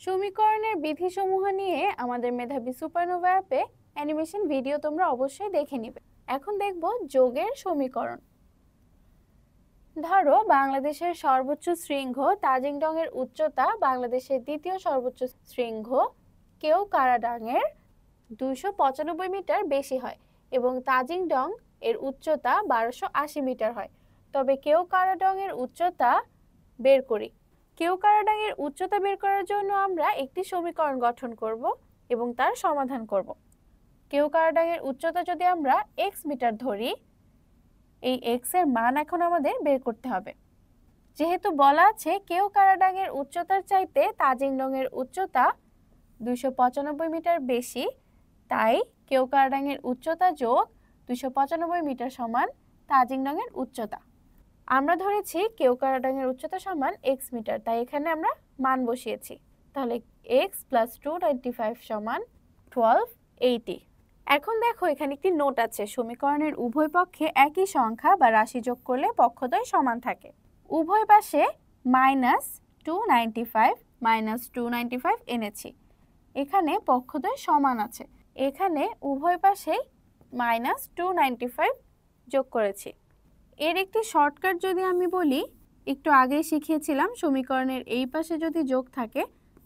সমীকরণের বিধিসমূহ নিয়ে আমাদের মেধাবী সুপারনোভা অ্যাপে অ্যানিমেশন ভিডিও তোমরা অবশ্যই দেখে নিবে। এখন দেখব যোগের সমীকরণ। ধরো বাংলাদেশের সর্বোচ্চ শৃঙ্গ তাজিং ডং এর উচ্চতা বাংলাদেশের দ্বিতীয় সর্বোচ্চ শৃঙ্গ কেওকারাডং এর 295 মিটার বেশি হয় এবং তাজিং ডং এর উচ্চতা 1280 মিটার হয়। তবে কেওকারাডং এর উচ্চতা বের করি। কেওকারাডং এর উচ্চতা বের করার জন্য আমরা একটি সমীকরণ গঠন করব এবং তার সমাধান করব। কেওকারাডং এর উচ্চতা যদি আমরা x মিটার ধরি, এই x এর মান এখন আমাদের বের করতে হবে। যেহেতু বলা আছে কেওক্রাডাংয়ের উচ্চতার চাইতে তাজিংডংয়ের উচ্চতা 295 মিটার বেশি, তাই কেওক্রাডাংয়ের উচ্চতা যোগ 295 মিটার সমান তাজিংডংয়ের উচ্চতা। আমরা ধরেছি কেওক্রাডাংয়ের উচ্চতা সমান x মিটার, তাই এখানে আমরা মান বসিয়েছি। তাহলে x + 295 সমান 1280। এখন দেখো এখানে একটি নোট আছে, সমীকরণের উভয় পক্ষে একই সংখ্যা বা রাশি যোগ করলে পক্ষদ্বয় সমান থাকে। উভয় পাশে -295 এনেছি। এখানে পক্ষদ্বয় সমান আছে, এখানে উভয় পাশেই -295 যোগ করেছি। এর একটি শর্টকাট যদি আমি বলি, একটু আগেই শিখিয়েছিলাম সমীকরণের এই পাশে যদি যোগ থাকে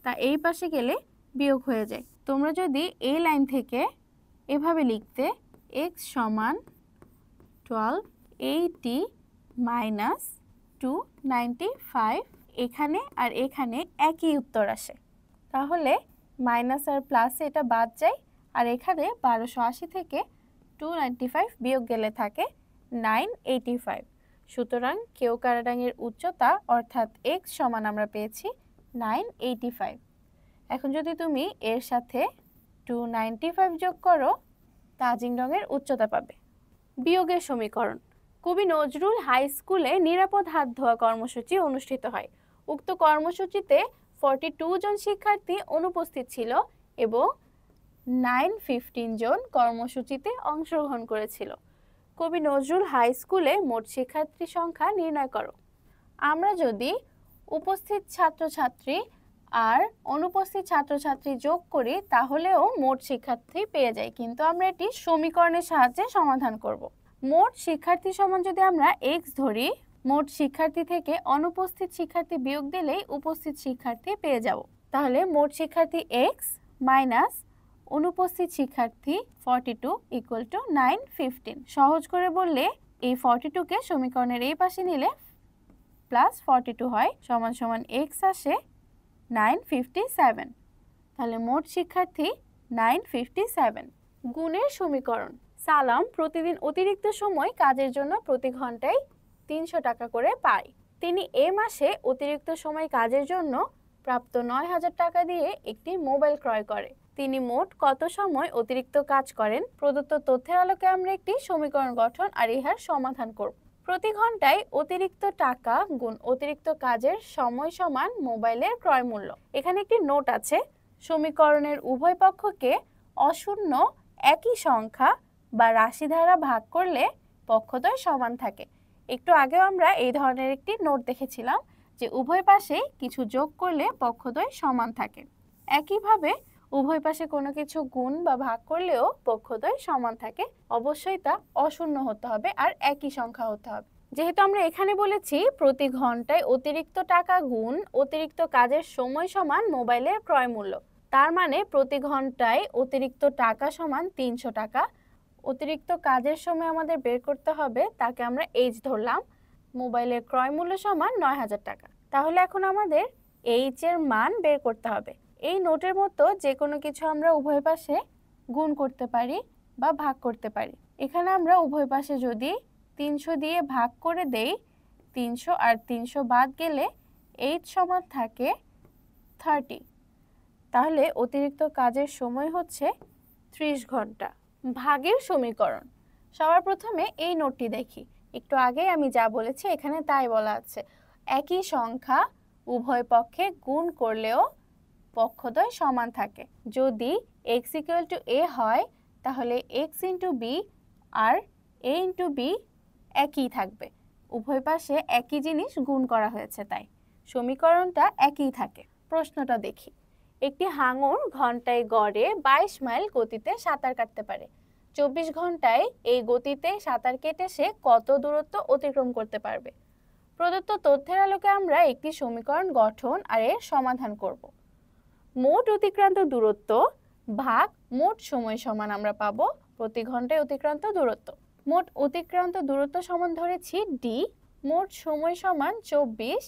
তা এই পাশে গেলে বিয়োগ হয়ে যায়। তোমরা যদি এই লাইন থেকে এভাবে লিখতে x সমান 1280 - 295, এখানে আর এখানে একই উত্তর আসে। তাহলে মাইনাস আর প্লাসে এটা বাদ যায়, আর এখানে 1280 থেকে 295 বিয়োগ গেলে থাকে 985। সুতরাং কেওক্রাডাংয়ের উচ্চতা অর্থাৎ x সমান আমরা পেয়েছি 985। এখন যদি তুমি এর সাথে 295 যোগ করো, তাজিংডংয়ের উচ্চতা পাবে। বিয়োগের সমীকরণ। কবি নজরুল হাই স্কুলে নিরাপদ হাত ধোয়া কর্মসূচি অনুষ্ঠিত হয়। উক্ত কর্মসূচিতে 42 জন শিক্ষার্থী অনুপস্থিত ছিল এবং 915 জন কর্মসূচিতে অংশগ্রহণ করেছিল। কবি নজরুল হাই স্কুলে মোট শিক্ষার্থী সংখ্যা নির্ণয় করো। আমরা যদি উপস্থিত ছাত্রছাত্রী আর অনুপস্থিত ছাত্রছাত্রী যোগ করি তাহলেও মোট শিক্ষার্থী পেয়ে যাই, কিন্তু আমরা এটি সমীকরণের সাহায্যে সমাধান করব। মোট শিক্ষার্থী সমান যদি আমরা x ধরি, মোট শিক্ষার্থী থেকে অনুপস্থিত শিক্ষার্থী বিয়োগ দিলেই উপস্থিত শিক্ষার্থী পেয়ে যাব। তাহলে মোট শিক্ষার্থী x মাইনাস অনুপস্থিত শিক্ষার্থী 42 = 915। সহজ করে বললে এই 42কে সমীকরণের এই পাশে নিলে +42 হয়, সমান সমান x আসে 957। তাহলে মোট শিক্ষার্থী 957। গুণের সমীকরণ। সালাম প্রতিদিন অতিরিক্ত সময় কাজের জন্য প্রতি ঘন্টায় 300 টাকা করে পায়। তিনি এ মাসে অতিরিক্ত সময় কাজের জন্য প্রাপ্ত 9000 টাকা দিয়ে একটি মোবাইল ক্রয় করে। তিনি মোট কত সময় অতিরিক্ত কাজ করেন? প্রদত্ত তথ্যের আলোকে আমরা একটি সমীকরণ গঠন আর ইহার সমাধান করব। প্রতি ঘন্টায় অতিরিক্ত টাকা গুণ অতিরিক্ত কাজের সময় সমান মোবাইলের ক্রয় মূল্য। এখানে একটি নোট আছে, সমীকরণের উভয় পক্ষকে অশূন্য একই সংখ্যা বা রাশি দ্বারা ভাগ করলে পক্ষদ্বয় সমান থাকে। একটু আগেও আমরা এই ধরনের একটি নোট দেখেছিলাম যে উভয় পাশে কিছু যোগ করলে পক্ষদ্বয় সমান থাকে। একইভাবে উভয় পাশে কোনো কিছু গুণ বা ভাগ করলেও পক্ষদ্বয় সমান থাকে। অবশ্যই তা অশূন্য হতে হবে আর একই সংখ্যা হতে হবে। যেহেতু আমরা এখানে বলেছি প্রতি ঘন্টায় অতিরিক্ত টাকা গুণ অতিরিক্ত কাজের সময় সমান মোবাইলের ক্রয় মূল্য, তার মানে প্রতি ঘন্টায় অতিরিক্ত টাকা সমান 300 টাকা। অতিরিক্ত কাজের সময় আমাদের বের করতে হবে, তাকে আমরা h ধরলাম। মোবাইলের ক্রয় মূল্য সমান 9000 টাকা। তাহলে এখন আমাদের h এর মান বের করতে হবে। এই নোটের মতো যে কোনো কিছু আমরা উভয় পাশে গুণ করতে পারি বা ভাগ করতে পারি। এখানে আমরা উভয় পাশে যদি 300 দিয়ে ভাগ করে দেই, 300 আর 300 বাদ গেলে h সমান থাকে 30। তাহলে অতিরিক্ত কাজের সময় হচ্ছে 30 ঘন্টা। ভাগের সমীকরণ। সবার প্রথমে এই নোটটি দেখি। একটু আগে আমি যা বলেছি এখানে তাই বলা আছে, একই সংখ্যা উভয় পক্ষে গুণ করলেও পক্ষদ্বয় সমান থাকে। যদি x = a হয় তাহলে x × b R a × b একই থাকবে। উভয় পাশে একই জিনিস গুণ করা হয়েছে, তাই সমীকরণটা একই থাকে। প্রশ্নটা দেখি। একটি হাঙর ঘন্টায় গড়ে 22 মাইল গতিতে সাঁতার কাটতে পারে। 24 ঘন্টায় এই গতিতে সাঁতার কেটে সে কত দূরত্ব অতিক্রম করতে পারবে? প্রদত্ত তথ্যের আলোকে আমরা একটি সমীকরণ গঠন আর এর সমাধান করব। মোট অতিক্রান্ত দূরত্ব ভাগ মোট সময় সমান আমরা পাবো প্রতি ঘন্টায় অতিক্রান্ত দূরত্ব। মোট অতিক্রান্ত দূরত্ব সমান ধরেছি d, মোট সময় সমান 24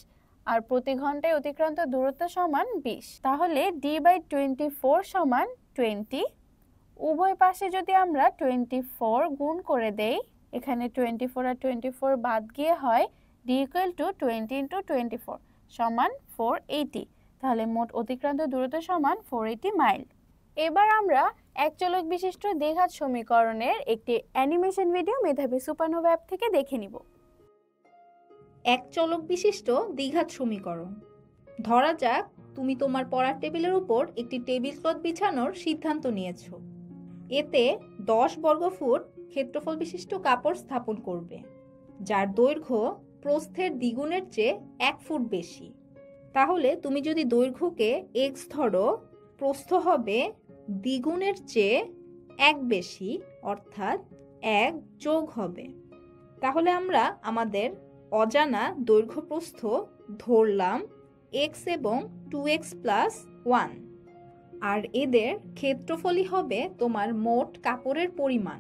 আর প্রতি ঘন্টায় অতিক্রান্ত দূরত্ব সমান 20। তাহলে d/24 সমান 20। উভয় পাশে যদি আমরা 24 গুণ করে দেই, এখানে 24 আর 24 বাদ গিয়ে হয় ডি ইকুয়াল টু 20 ইন্টু 24 সমান 480। তাহলে মোট অতিক্রান্ত দূরত্ব সমান 480 মাইল। এবার আমরা এক চলক বিশিষ্ট দ্বিঘাত সমীকরণের একটি অ্যানিমেশন ভিডিও মেধাবী সুপারনোভা অ্যাপ থেকে দেখে নিব। এক চলক বিশিষ্ট দ্বিঘাত সমীকরণ। ধরা যাক তুমি তোমার পড়ার টেবিলের উপর একটি টেবিল ক্লথ বিছানোর সিদ্ধান্ত নিয়েছো। এতে 10 বর্গফুট ক্ষেত্রফল বিশিষ্ট কাপড় স্থাপন করবে, যার দৈর্ঘ্য প্রস্থের দ্বিগুণের চেয়ে 1 ফুট বেশি। তাহলে তুমি যদি দৈর্ঘ্যকে x ধরো, প্রস্থ হবে দ্বিগুণের চেয়ে 1 বেশি, অর্থাৎ 1 যোগ হবে। তাহলে আমরা আমাদের অজানা দৈর্ঘ্য প্রস্থ ধরলাম x এবং 2x প্লাস 1, আর এদের ক্ষেত্রফলই হবে তোমার মোট কাপড়ের পরিমাণ।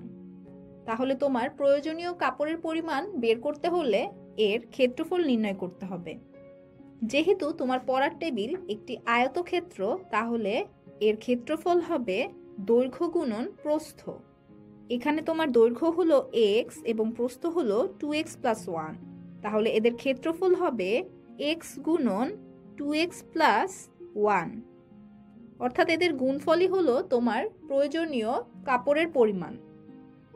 তাহলে তোমার প্রয়োজনীয় কাপড়ের পরিমাণ বের করতে হলে এর ক্ষেত্রফল নির্ণয় করতে হবে। যেহেতু তোমার পড়ার টেবিল একটি আয়তক্ষেত্র, তাহলে এর ক্ষেত্রফল হবে দৈর্ঘ্য গুণন প্রস্থ। এখানে তোমার দৈর্ঘ্য হলো x এবং প্রস্থ হলো 2x প্লাস 1, তাহলে এদের ক্ষেত্রফল হবে x গুণন 2x প্লাস 1, অর্থাৎ এদের গুণফলই হলো তোমার প্রয়োজনীয় কাপড়ের পরিমাণ।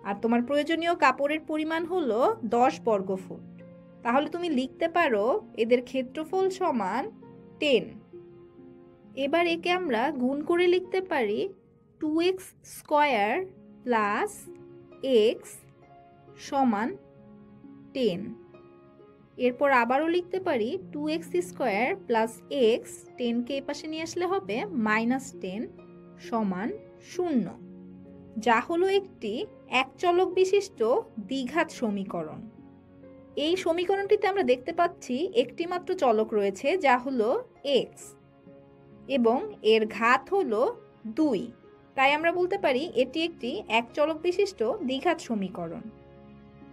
আর তোমার প্রয়োজনীয় কাপড়ের পরিমাণ হলো 10 বর্গফুট। তাহলে তুমি লিখতে পারো এদের ক্ষেত্রফল সমান 10। এবার একে আমরা গুণ করে লিখতে পারি 2x স্কয়ার প্লাস x সমান 10। এরপর আবারও লিখতে পারি 2x স্কয়ার প্লাস x, 10কে এপাশে নিয়ে আসলে হবে -10 সমান 0, যা হলো একটি এক চলক বিশিষ্ট দ্বিঘাত সমীকরণ। এই সমীকরণটিতে আমরা দেখতে পাচ্ছি একটি মাত্র চলক রয়েছে, যা হলো x, এবং এর ঘাত হলো 2। তাই আমরা বলতে পারি এটি একটি এক চলক বিশিষ্ট দ্বিঘাত সমীকরণ।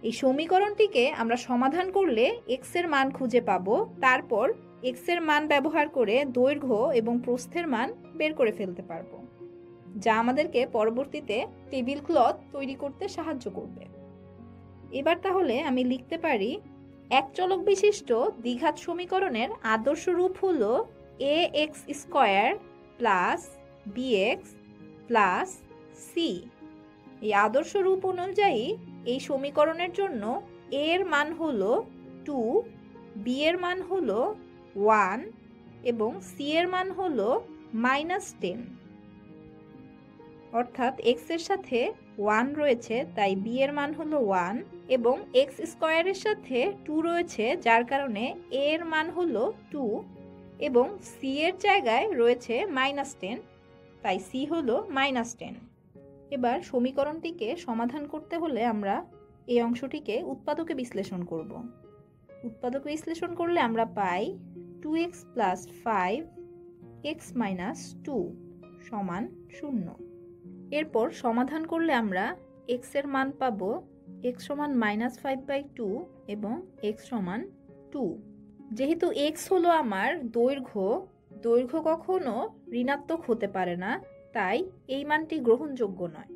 এই সমীকরণটিকে আমরা সমাধান করলে x এর মান খুঁজে পাবো, তারপর x এর মান ব্যবহার করে দৈর্ঘ্য এবং প্রস্থের মান বের করে ফেলতে পারবো, যা আমাদেরকে পরবর্তীতে টেবিল ক্লথ তৈরি করতে সাহায্য করবে। এবার তাহলে আমি লিখতে পারি এক চলক বিশিষ্ট দ্বিঘাত সমীকরণের আদর্শ রূপ হলো ax square plus bx plus c। এই আদর্শ রূপ অনুযায়ী এই সমীকরণের জন্য a এর মান হলো 2, b এর মান হলো 1 এবং c এর মান হলো -10। অর্থাৎ x এর সাথে 1 রয়েছে, তাই b এর মান হলো 1, এবং x স্কয়ারের সাথে 2 রয়েছে, যার কারণে a এর মান হলো 2, এবং c এর জায়গায় রয়েছে -10, তাই c হলো -10। এবার সমীকরণটিকে সমাধান করতে হলে আমরা এই অংশটিকে উৎপাদকে বিশ্লেষণ করব। উৎপাদকে বিশ্লেষণ করলে আমরা পাই 2x প্লাস 5x মাইনাস 2 সমান 0। এরপর সমাধান করলে আমরা x এর মান পাব x সমান -5/2 এবং x সমান 2। যেহেতু x হলো আমার দৈর্ঘ্য কখনো ঋণাত্মক হতে পারে না, তাই এই মানটি গ্রহণযোগ্য নয়,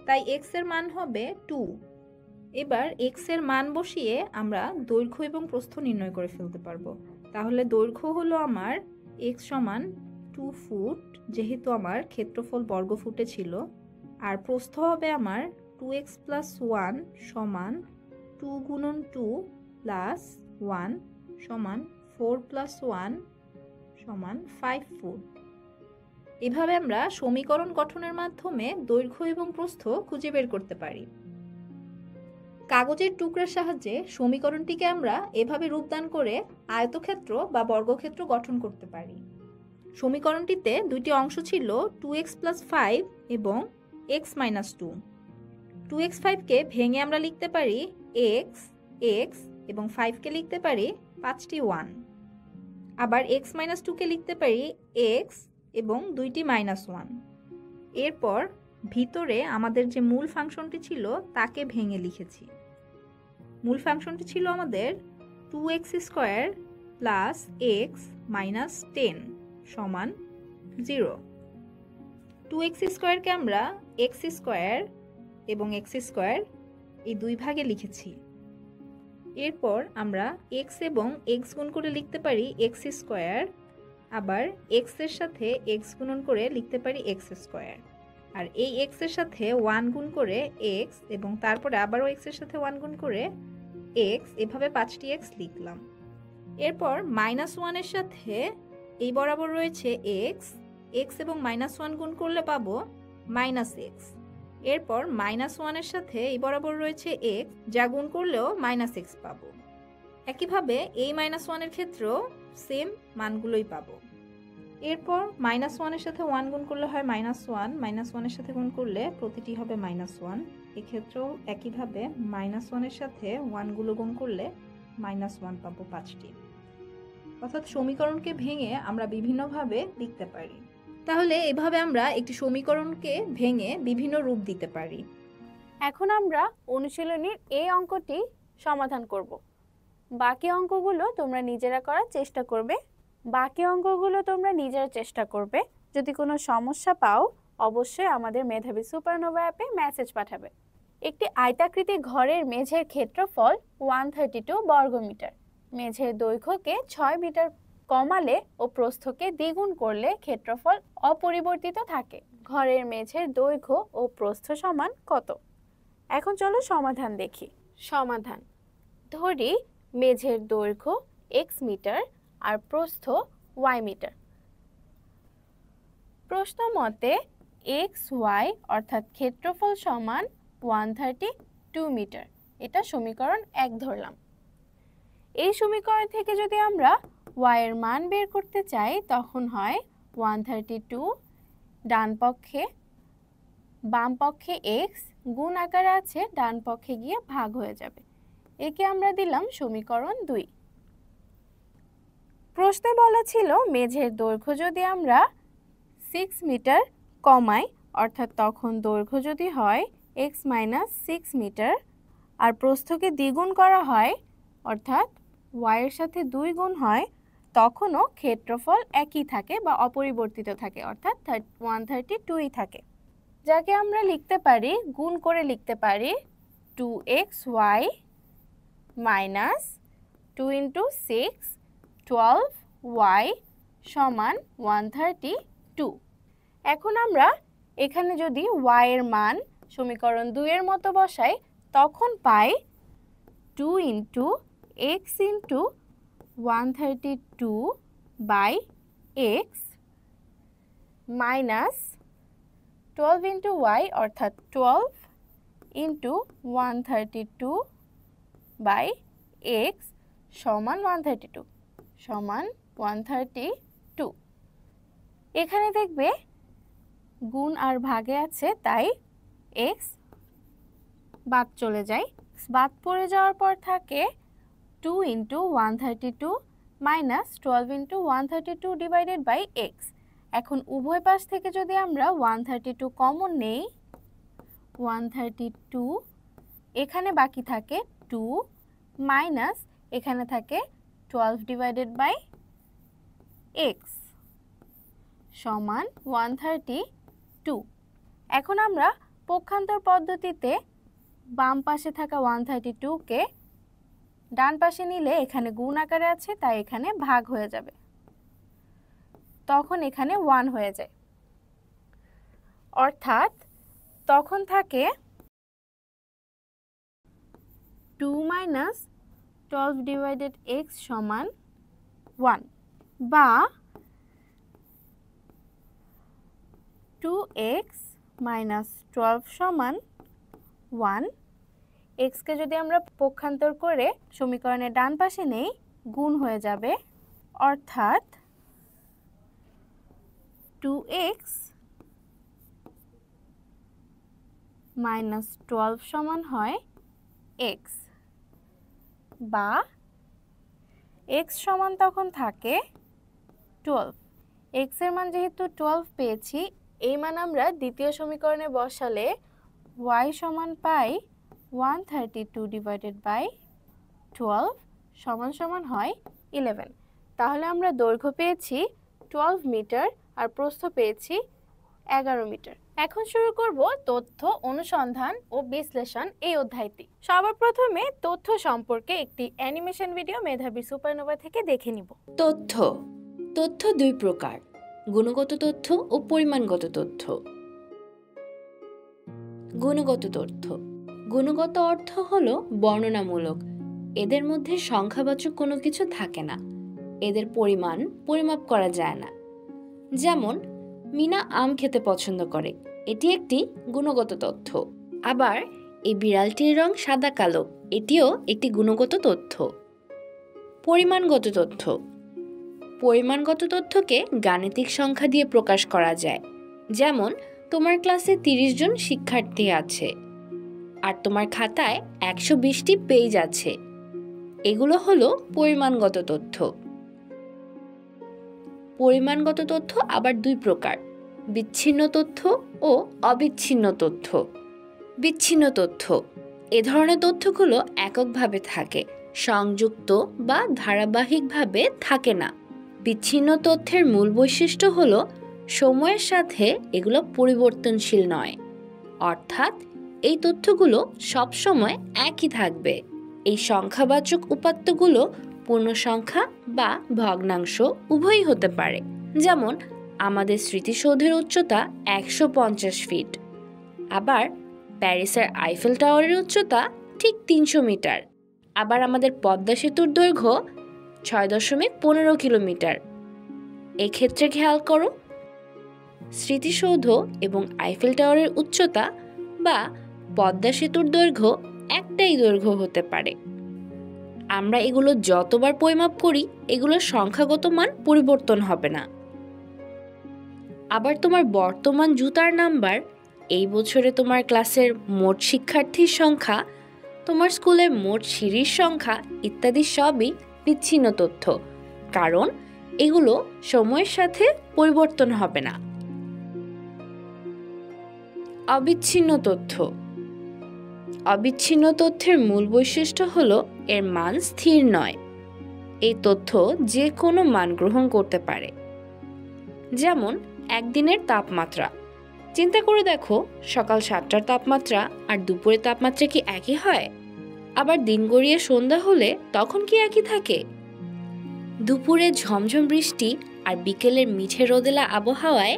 তাই x এর মান হবে 2। এবার x এর মান বসিয়ে আমরা দৈর্ঘ্য এবং প্রস্থ নির্ণয় করে ফেলতে পারবো। তাহলে দৈর্ঘ্য হলো আমার x সমান 2 ফুট, যেহেতু আমার ক্ষেত্রফল বর্গফুটে ছিল, আর প্রস্থ হবে আমার 2x প্লাস 1 সমান 2 গুণন 2 প্লাস 1 সমান 4 প্লাস 1 সমান 5 ফুট। এভাবে আমরা সমীকরণ গঠনের মাধ্যমে দৈর্ঘ্য এবং প্রস্থ খুঁজে বের করতে পারি। কাগজের টুকরার সাহায্যে সমীকরণটিকে আমরা এভাবে রূপদান করে আয়তক্ষেত্র বা বর্গক্ষেত্র গঠন করতে পারি। সমীকরণটিতে দুইটি অংশ ছিল 2x প্লাস 5 এবং x মাইনাস 2। 2x 5কে ভেঙে আমরা লিখতে পারি x এবং 5কে লিখতে পারি 5টি 1। আবার x মাইনাস 2কে লিখতে পারি x এবং 2টি -1। এরপর ভিতরে আমাদের যে মূল ফাংশনটি ছিল তাকে ভেঙে লিখেছি। মূল ফাংশনটি ছিল আমাদের 2x square plus x minus 10 সমান 0। 2x স্কয়ারকে আমরা x স্কয়ার এবং x স্কয়ার এই দুই ভাগে লিখেছি। এরপর আমরা এক্স এবং এক্স গুণ করে লিখতে পারি এক্স স্কোয়ার, আবার এক্স এর সাথে এক্স গুণন করে লিখতে পারি এক্স স্কোয়ার। আর এই এক্স এর সাথে 1 গুণ করে এক্স এবং তারপরে আবারও এক্স এর সাথে 1 গুণ করে এক্স, এভাবে 5টি এক্স লিখলাম। এরপর -1 এর সাথে এই বরাবর রয়েছে এক্স, এক্স এবং -1 গুণ করলে পাবো -x। এরপর -1 এর সাথে এই বরাবর রয়েছে এক্স, যা গুণ করলেও -x পাবো। একইভাবে এই -1 এর ক্ষেত্রেও সেম মানগুলোই পাবো। এরপর -1 এর সাথে 1 গুণ করলে হয় -1, -1 এর সাথে গুণ করলে প্রতিটি হবে -1। এক্ষেত্রেও একইভাবে -1 এর সাথে 1 গুলো গুণ করলে -1 পাবো 5টি। অর্থাৎ সমীকরণকে ভেঙে আমরা বিভিন্নভাবে লিখতে পারি। তাহলে এভাবে আমরা একটি সমীকরণকে ভেঙে বিভিন্ন রূপ দিতে পারি। এখন আমরা অনুশীলনীর এই অঙ্কটি সমাধান করব। বাকি অঙ্কগুলো তোমরা নিজেরা করার চেষ্টা করবে। যদি কোনো সমস্যা পাও অবশ্যই আমাদের মেধাবী সুপারনোভা অ্যাপে মেসেজ পাঠাবে। একটি আয়তাকৃতি ঘরের মেঝের ক্ষেত্রফল 132 বর্গমিটার। মেঝের দৈর্ঘ্যকে 6 মিটার কমালে ও প্রস্থকে দ্বিগুণ করলে ক্ষেত্রফল অপরিবর্তিত থাকে। ঘরের মেঝের দৈর্ঘ্য ও প্রস্থ সমান কত? এখন চলো সমাধান দেখি। সমাধান: ধরি মেঝের দৈর্ঘ্য x মিটার আর প্রস্থ y মিটার। প্রশ্ন মতে x y অর্থাৎ ক্ষেত্রফল সমান 132 মিটার। এটা সমীকরণ 1 ধরলাম। এই সমীকরণ থেকে যদি আমরা y এর মান বের করতে চাই তখন হয় 132 বাম পক্ষে x গুণ আকারে আছে, ডান পক্ষে গিয়ে ভাগ হয়ে যাবে। একে আমরা দিলাম সমীকরণ 2। প্রশ্নে বলা ছিল মেঝের দৈর্ঘ্য যদি আমরা 6 মিটার কমাই, অর্থাৎ তখন দৈর্ঘ্য যদি হয় x - 6 মিটার আর প্রস্থকে দ্বিগুণ করা হয় অর্থাৎ y এর সাথে 2 গুণ হয়, তখনও ক্ষেত্রফল একই থাকে বা অপরিবর্তিত থাকে, অর্থাৎ 132ই থাকে। যাকে আমরা লিখতে পারি, গুণ করে লিখতে পারি 2xy মাইনাস 2 × 6 12y সমান 132। এখন আমরা এখানে যদি y এর মান সমীকরণ 2 এর মতো বসাই তখন পাই 2 × x × 132/x মাইনাস 12 × y অর্থাৎ 12 × 132/x সমান 132। এখানে দেখবে গুণ আর ভাগে আছে, তাই x বাদ চলে যায়। বাদ পড়ে যাওয়ার পর থাকে 2 × 132 মাইনাস 12 × 132/x। এখন উভয় পাশ থেকে যদি আমরা 132 কমন নেই, 132 এখানে বাকি থাকে 2 মাইনাস এখানে থাকে 12/x সমান 132। এখন আমরা পক্ষান্তর পদ্ধতিতে বাম পাশে থাকা 132কে ডান পাশে নিলে এখানে গুণ আকারে আছে, তাই এখানে ভাগ হয়ে যাবে, তখন এখানে 1 হয়ে যায়। অর্থাৎ তখন থাকে 2 - 12/x সমান 1, বা 2x - 12 সমান 1। xকে যদি আমরা পক্ষান্তর করে সমীকরণের ডান পাশে নেই গুণ হয়ে যাবে, অর্থাৎ 2x - 12 সমান হয় x, বা x সমান তখন থাকে 12। x এর মান যেহেতু 12 পেয়েছি, এই মান আমরা দ্বিতীয় সমীকরণে বসালে y সমান পাই 132/12 সমান হয় 11। তাহলে আমরা দৈর্ঘ্য পেয়েছি 12 মিটার আর প্রস্থ পেয়েছি 11 মিটার। এখন শুরু করব তথ্য অনুসন্ধান ও বিশ্লেষণ এই অধ্যায়টি। সবার প্রথমে তথ্য সম্পর্কে একটি অ্যানিমেশন ভিডিও মেধাবী সুপারনোভা থেকে দেখে নিব। তথ্য তথ্য দুই প্রকার, গুণগত তথ্য ও পরিমাণগত তথ্য। গুণগত তথ্য গুণগত অর্থ হলো বর্ণনামূলক। এদের মধ্যে সংখ্যাবাচক কোনো কিছু থাকে না। এদের পরিমাণ পরিমাপ করা যায় না। যেমন মিনা আম খেতে পছন্দ করে, এটি একটি গুণগত তথ্য। আবার এই বিড়ালটির রং সাদা কালো, এটিও একটি গুণগত তথ্য। পরিমাণগত তথ্য পরিমাণগত তথ্যকে গাণিতিক সংখ্যা দিয়ে প্রকাশ করা যায়। যেমন তোমার ক্লাসে 30 জন শিক্ষার্থী আছে আর তোমার খাতায় 120টি পেজ আছে। এগুলো হলো পরিমাণগত তথ্য। পরিমাণগত তথ্য আবার দুই প্রকার, বিচ্ছিন্ন তথ্য ও অবিচ্ছিন্ন তথ্য। বিচ্ছিন্ন তথ্য এ ধরনের তথ্যগুলো এককভাবে থাকে, সংযুক্ত বা ধারাবাহিকভাবে থাকে না। বিচ্ছিন্ন তথ্যের মূল বৈশিষ্ট্য হলো সময়ের সাথে এগুলো পরিবর্তনশীল নয়, অর্থাৎ এই তথ্যগুলো সবসময় একই থাকবে। এই সংখ্যাবাচক উপাত্তগুলো পূর্ণ সংখ্যা বা ভগ্নাংশ উভয়ই হতে পারে। যেমন আমাদের স্মৃতিসৌধের উচ্চতা 150 ফিট, আবার প্যারিসের আইফেল টাওয়ারের উচ্চতা ঠিক 300 মিটার, আবার আমাদের পদ্মা সেতুর দৈর্ঘ্য 6.15 কিলোমিটার। এক্ষেত্রে খেয়াল করো, স্মৃতিসৌধ এবং আইফেল টাওয়ারের উচ্চতা বা পদ্মা সেতুর দৈর্ঘ্য একটাই দৈর্ঘ্য হতে পারে। আমরা এগুলো যতবার পরিমাপ করি এগুলোর সংখ্যাগত মান পরিবর্তন হবে না। আবার তোমার বর্তমান জুতার নাম্বার, এই বছরে তোমার ক্লাসের মোট শিক্ষার্থীর সংখ্যা, তোমার স্কুলের মোট সিঁড়ির সংখ্যা ইত্যাদি সবই বিচ্ছিন্ন তথ্য, কারণ এগুলো সময়ের সাথে পরিবর্তন হবে না। অবিচ্ছিন্ন তথ্য অবিচ্ছিন্ন তথ্যের মূল বৈশিষ্ট্য হলো এর মান স্থির নয়। এই তথ্য যে কোনো মান গ্রহণ করতে পারে। যেমন একদিনের তাপমাত্রা। চিন্তা করে দেখো, সকাল 7টার তাপমাত্রা আর দুপুরের তাপমাত্রা কি একই হয়? আবার দিন গড়িয়ে সন্ধ্যা হলে তখন কি একই থাকে? দুপুরে ঝমঝম বৃষ্টি আর বিকেলের মিঠে রোদেলা আবহাওয়ায়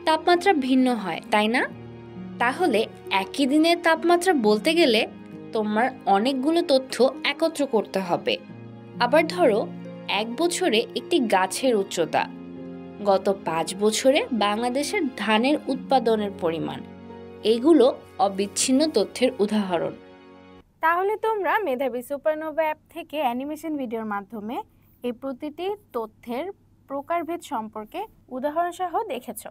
তাপমাত্রা ভিন্ন হয়, তাই না? তাহলে একই দিনের তাপমাত্রা বলতে গেলে তোমার অনেকগুলো তথ্য একত্র করতে হবে। আবার ধরো, এক বছরে একটি গাছের উচ্চতা, গত 5 বছরে বাংলাদেশের ধানের উৎপাদনের পরিমাণ, এগুলো অবিচ্ছিন্ন তথ্যের উদাহরণ। তাহলে তোমরা মেধাবী সুপারনোভা অ্যাপ থেকে অ্যানিমেশন ভিডিওর মাধ্যমে এই প্রতিটি তথ্যের প্রকারভেদ সম্পর্কে উদাহরণসহ দেখেছ।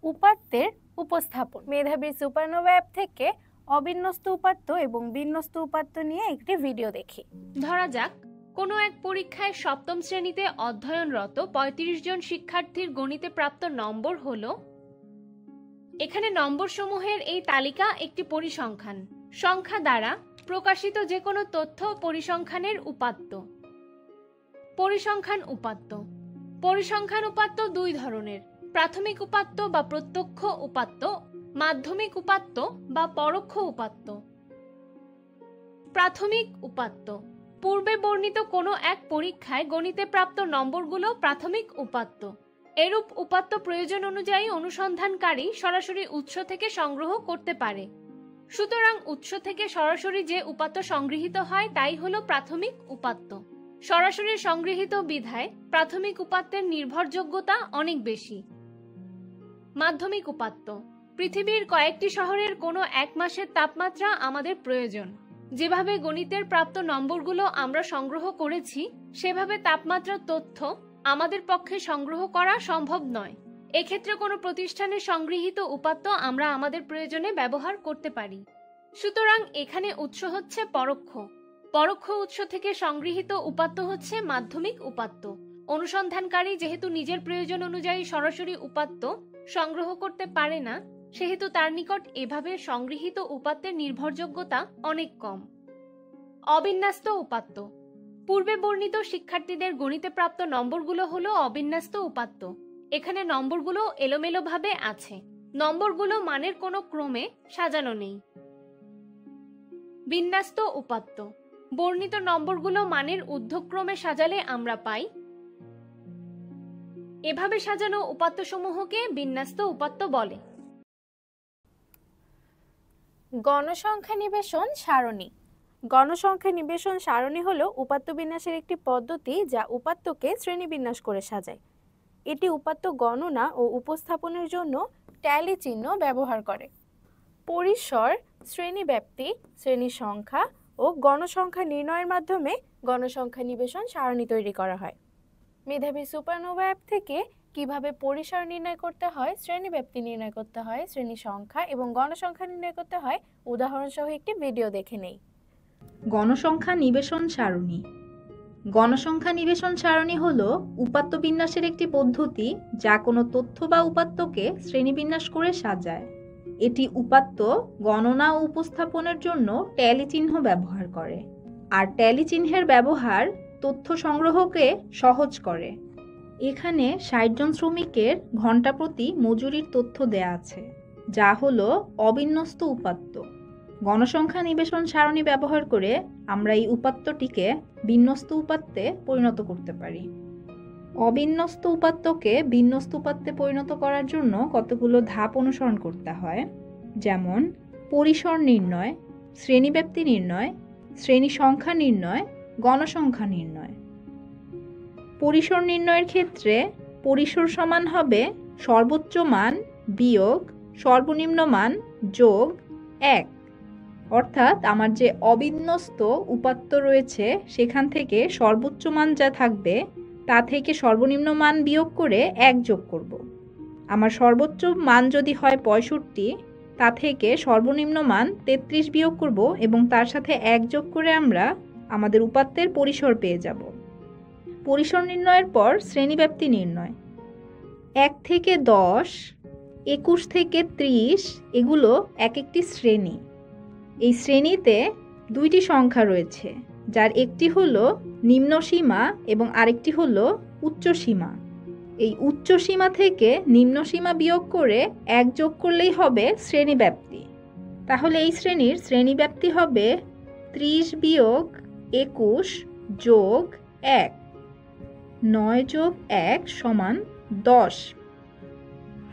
উপাত্তের উপস্থাপন। মেধাবী সুপারনোভা অ্যাপ থেকে অবিন্যস্ত উপাত্ত এবং বিন্যস্ত উপাত্ত নিয়ে একটি ভিডিও দেখি। ধরা যাক কোনো এক পরীক্ষায় 7ম শ্রেণীতে অধ্যয়নরত 35 জন শিক্ষার্থীর গণিতে প্রাপ্ত নম্বর হলো। এখানে নম্বরসমূহের এই তালিকা একটি পরিসংখ্যান। সংখ্যা দ্বারা প্রকাশিত যে কোনো তথ্য পরিসংখ্যানের উপাত্ত। পরিসংখ্যান উপাত্ত। পরিসংখ্যান উপাত্ত দুই ধরনের: প্রাথমিক উপাত্ত বা প্রত্যক্ষ উপাত্ত, মাধ্যমিক উপাত্ত বা পরোক্ষ উপাত্ত। প্রাথমিক উপাত্ত। পূর্বে বর্ণিত কোনো এক পরীক্ষায় গণিতে প্রাপ্ত নম্বরগুলো প্রাথমিক উপাত্ত। এরূপ উপাত্ত প্রয়োজন অনুযায়ী অনুসন্ধানকারী সরাসরি উৎস থেকে সংগ্রহ করতে পারে। সুতরাং উৎস থেকে সরাসরি যে উপাত্ত সংগৃহীত হয় তাই হলো প্রাথমিক উপাত্ত। সরাসরি সংগৃহীত বিধায় প্রাথমিক উপাত্তের নির্ভরযোগ্যতা অনেক বেশি। মাধ্যমিক উপাত্ত। পৃথিবীর কয়েকটি শহরের কোনো এক মাসের তাপমাত্রা আমাদের প্রয়োজন। যেভাবে গণিতের প্রাপ্ত নম্বরগুলো আমরা সংগ্রহ করেছি, সেভাবে তাপমাত্রার তথ্য আমাদের পক্ষে সংগ্রহ করা সম্ভব নয়। এক্ষেত্রে কোনো প্রতিষ্ঠানের সংগৃহীত উপাত্ত আমরা আমাদের প্রয়োজনে ব্যবহার করতে পারি। সুতরাং এখানে উৎস হচ্ছে পরোক্ষ। পরোক্ষ উৎস থেকে সংগৃহীত উপাত্ত হচ্ছে মাধ্যমিক উপাত্ত। অনুসন্ধানকারী যেহেতু নিজের প্রয়োজন অনুযায়ী সরাসরি উপাত্ত সংগ্রহ করতে পারে না, সেহেতু তার নিকট এভাবে সংগৃহীত উপাত্তের নির্ভরযোগ্যতা অনেক কম। অবিন্যস্ত উপাত্ত। পূর্বে বর্ণিত শিক্ষার্থীদের গণিতে প্রাপ্ত নম্বরগুলো হলো অবিন্যস্ত উপাত্ত। এখানে নম্বরগুলো এলোমেলোভাবে আছে। নম্বরগুলো মানের কোনো ক্রমে সাজানো নেই। বিন্যস্ত উপাত্ত। বর্ণিত নম্বরগুলো মানের ঊর্ধ্বক্রমে সাজালে আমরা পাই। এভাবে সাজানো উপাত্তসমূহকে বিন্যস্ত উপাত্ত বলে। গণসংখ্যা নিবেশন সারণী। গণসংখ্যা নিবেশন সারণী হলো উপাত্ত বিন্যাসের একটি পদ্ধতি যা উপাত্তকে শ্রেণীবিন্যাস করে সাজায়। এটি উপাত্ত গণনা ও উপস্থাপনের জন্য ট্যালি চিহ্ন ব্যবহার করে। পরিসর, শ্রেণীব্যাপ্তি, শ্রেণী সংখ্যা ও গণসংখ্যা নির্ণয়ের মাধ্যমে গণসংখ্যা নিবেশন সারণী তৈরি করা হয়। মেধাবী সুপারনোভা অ্যাপ থেকে কিভাবে পরিসর নির্ণয় করতে হয়, শ্রেণীব্যাপ্তি নির্ণয় করতে হয়, শ্রেণী সংখ্যা এবং গণসংখ্যা নির্ণয় করতে হয় উদাহরণসহ একটি ভিডিও দেখে নেই। গণসংখ্যা নিবেশন সারণী। গণসংখ্যা নিবেশন সারণী হলো উপাত্ত বিন্যাসের একটি পদ্ধতি যা কোনো তথ্য বা উপাত্তকে শ্রেণীবিন্যাস করে সাজায়। এটি উপাত্ত গণনা ও উপস্থাপনের জন্য ট্যালি চিহ্ন ব্যবহার করে, আর ট্যালি চিহ্নের ব্যবহার তথ্য সংগ্রহকে সহজ করে। এখানে ৬০ জন শ্রমিকের ঘন্টা প্রতি মজুরির তথ্য দেয়া আছে, যা হলো অবিন্যস্ত উপাত্ত। গণসংখ্যা নিবেশন সারণী ব্যবহার করে আমরা এই উপাত্তটিকে বিন্যস্ত উপাত্তে পরিণত করতে পারি। অবিন্যস্ত উপাত্তকে বিন্যস্ত উপাত্তে পরিণত করার জন্য কতগুলো ধাপ অনুসরণ করতে হয়, যেমন পরিসর নির্ণয়, শ্রেণীব্যাপ্তি নির্ণয়, শ্রেণী সংখ্যা নির্ণয়, গণসংখ্যা নির্ণয়। পরিসর নির্ণয়ের ক্ষেত্রে পরিসর সমান হবে সর্বোচ্চ মান বিয়োগ সর্বনিম্ন মান যোগ ১। অর্থাৎ আমার যে অবিন্যস্ত উপাত্ত রয়েছে সেখান থেকে সর্বোচ্চ মান যা থাকবে তা থেকে সর্বনিম্ন মান বিয়োগ করে ১ যোগ করব। আমার সর্বোচ্চ মান যদি হয় ৬৫, তা থেকে সর্বনিম্ন মান ৩৩ বিয়োগ করব এবং তার সাথে ১ যোগ করে আমরা আমাদের উপাত্তের পরিসর পেয়ে যাব। পরিসর নির্ণয়ের পর শ্রেণীব্যাপ্তি নির্ণয়। ১ থেকে ১০, ২১ থেকে ৩০ এগুলো এক একটি শ্রেণী। এই শ্রেণীতে দুইটি সংখ্যা রয়েছে, যার একটি হলো নিম্ন সীমা এবং আরেকটি হলো উচ্চ সীমা। এই উচ্চ সীমা থেকে নিম্ন সীমা বিয়োগ করে ১ যোগ করলেই হবে শ্রেণীব্যাপ্তি। তাহলে এই শ্রেণীর শ্রেণীব্যাপ্তি হবে ৩০ বিয়োগ ২১ যোগ ১। ৯ যোগ ১ সমান ১০।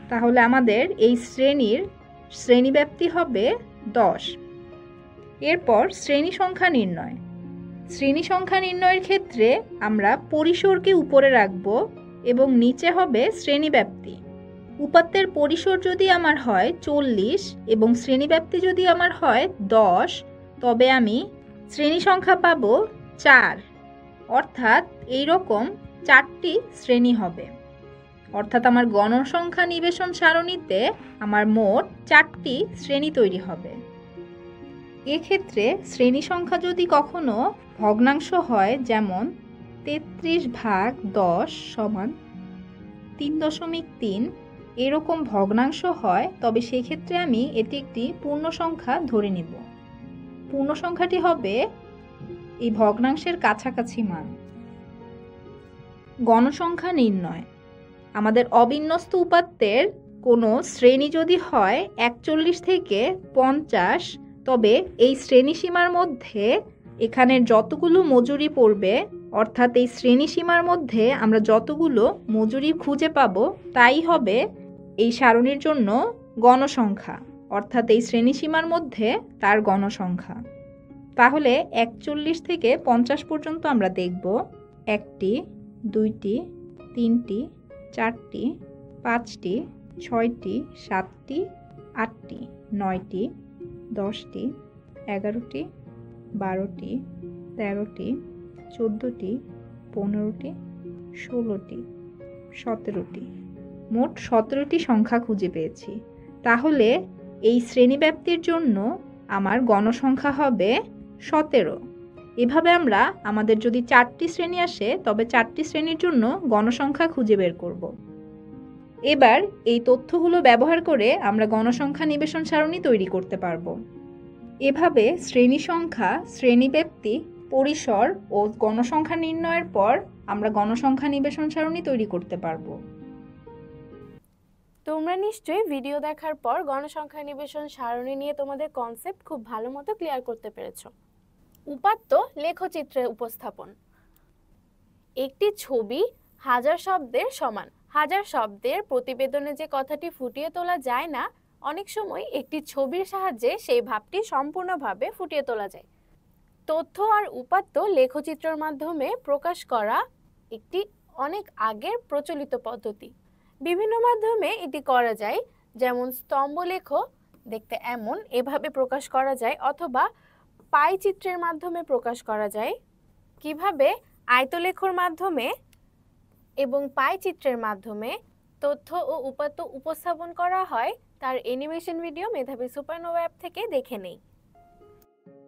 তাহলে আমাদের এই শ্রেণীর শ্রেণীব্যাপ্তি হবে ১০। এরপর শ্রেণী সংখ্যা নির্ণয়। শ্রেণী সংখ্যা নির্ণয়ের ক্ষেত্রে আমরা পরিসরকে উপরে রাখব এবং নিচে হবে শ্রেণীব্যাপ্তি। উপাত্তের পরিসর যদি আমার হয় ৪০ এবং শ্রেণীব্যাপ্তি যদি আমার হয় ১০, তবে আমি শ্রেণী সংখ্যা পাব ৪। অর্থাৎ এইরকম ৪টি শ্রেণী হবে। অর্থাৎ আমার গণসংখ্যা নিবেশন সারণীতে আমার মোট ৪টি শ্রেণী তৈরি হবে। এক্ষেত্রে শ্রেণী সংখ্যা যদি কখনো ভগ্নাংশ হয়, যেমন ৩৩/১০ সমান ৩.৩, এরকম ভগ্নাংশ হয়, তবে সেক্ষেত্রে আমি এটি একটি পূর্ণ সংখ্যা ধরে নিব। পূর্ণ সংখ্যাটি হবে এই ভগ্নাংশের কাছাকাছি মান। গণসংখ্যা নির্ণয়। আমাদের অবিন্যস্ত উপাত্তের কোনো শ্রেণী যদি হয় ৪১ থেকে ৫০, তবে এই শ্রেণীসীমার মধ্যে এখানে যতগুলো মজুরি পড়বে, অর্থাৎ এই শ্রেণীসীমার মধ্যে আমরা যতগুলো মজুরি খুঁজে পাব তাই হবে এই সারণীর জন্য গণসংখ্যা, অর্থাৎ এই শ্রেণীসীমার মধ্যে তার গণসংখ্যা। তাহলে ৪১ থেকে ৫০ পর্যন্ত আমরা দেখব ১টি, ২টি, ৩টি, ৪টি, ৫টি, ৬টি, ৭টি, ৮টি, ৯টি, ১০টি, ১১টি, ১২টি, ১৩টি, ১৪টি, ১৫টি, ১৬টি, ১৭টি। মোট ১৭টি সংখ্যা খুঁজে পেয়েছি। তাহলে এই শ্রেণীব্যাপ্তির জন্য আমার গণসংখ্যা হবে ১৭। এভাবে আমরা আমাদের যদি ৪টি শ্রেণী আসে তবে ৪টি শ্রেণীর জন্য গণসংখ্যা খুঁজে বের করব। এবার এই তথ্যগুলো ব্যবহার করে আমরা গণসংখ্যা নিবেশন সারণী তৈরি করতে পারব। এভাবে শ্রেণী সংখ্যা, শ্রেণীব্যাপ্তি, পরিসর ও গণসংখ্যা নির্ণয়ের পর আমরা গণসংখ্যা নিবেশন সারণী তৈরি করতে পারব। তোমরা নিশ্চয়ই ভিডিও দেখার পর গণসংখ্যা নিবেশন সারণী নিয়ে তোমাদের কনসেপ্ট খুব ভালো মতো ক্লিয়ার করতে পেরেছো। উপাত্ত লেখচিত্রে উপস্থাপন। একটি ছবি 1000 শব্দের সমান। 1000 শব্দের প্রতিবেদনে যে কথাটি ফুটিয়ে তোলা যায় না, অনেক সময় একটি ছবির সাহায্যে সেই ভাবটি সম্পূর্ণভাবে ফুটিয়ে তোলা যায়। তথ্য আর উপাত্ত লেখচিত্রের মাধ্যমে প্রকাশ করা একটি অনেক আগের প্রচলিত পদ্ধতি। বিভিন্ন মাধ্যমে এটি করা যায়, যেমন স্তম্ভলেখ দেখতে এমন এভাবে প্রকাশ করা যায়, অথবা পাই চিত্রের মাধ্যমে প্রকাশ করা যায়। কিভাবে আয়তলেখর মাধ্যমে এবং পাই চিত্রের মাধ্যমে তথ্য ও উপাত্ত উপস্থাপন করা হয় তার অ্যানিমেশন ভিডিও মেধাবী সুপারনোভা অ্যাপ থেকে দেখে নেই।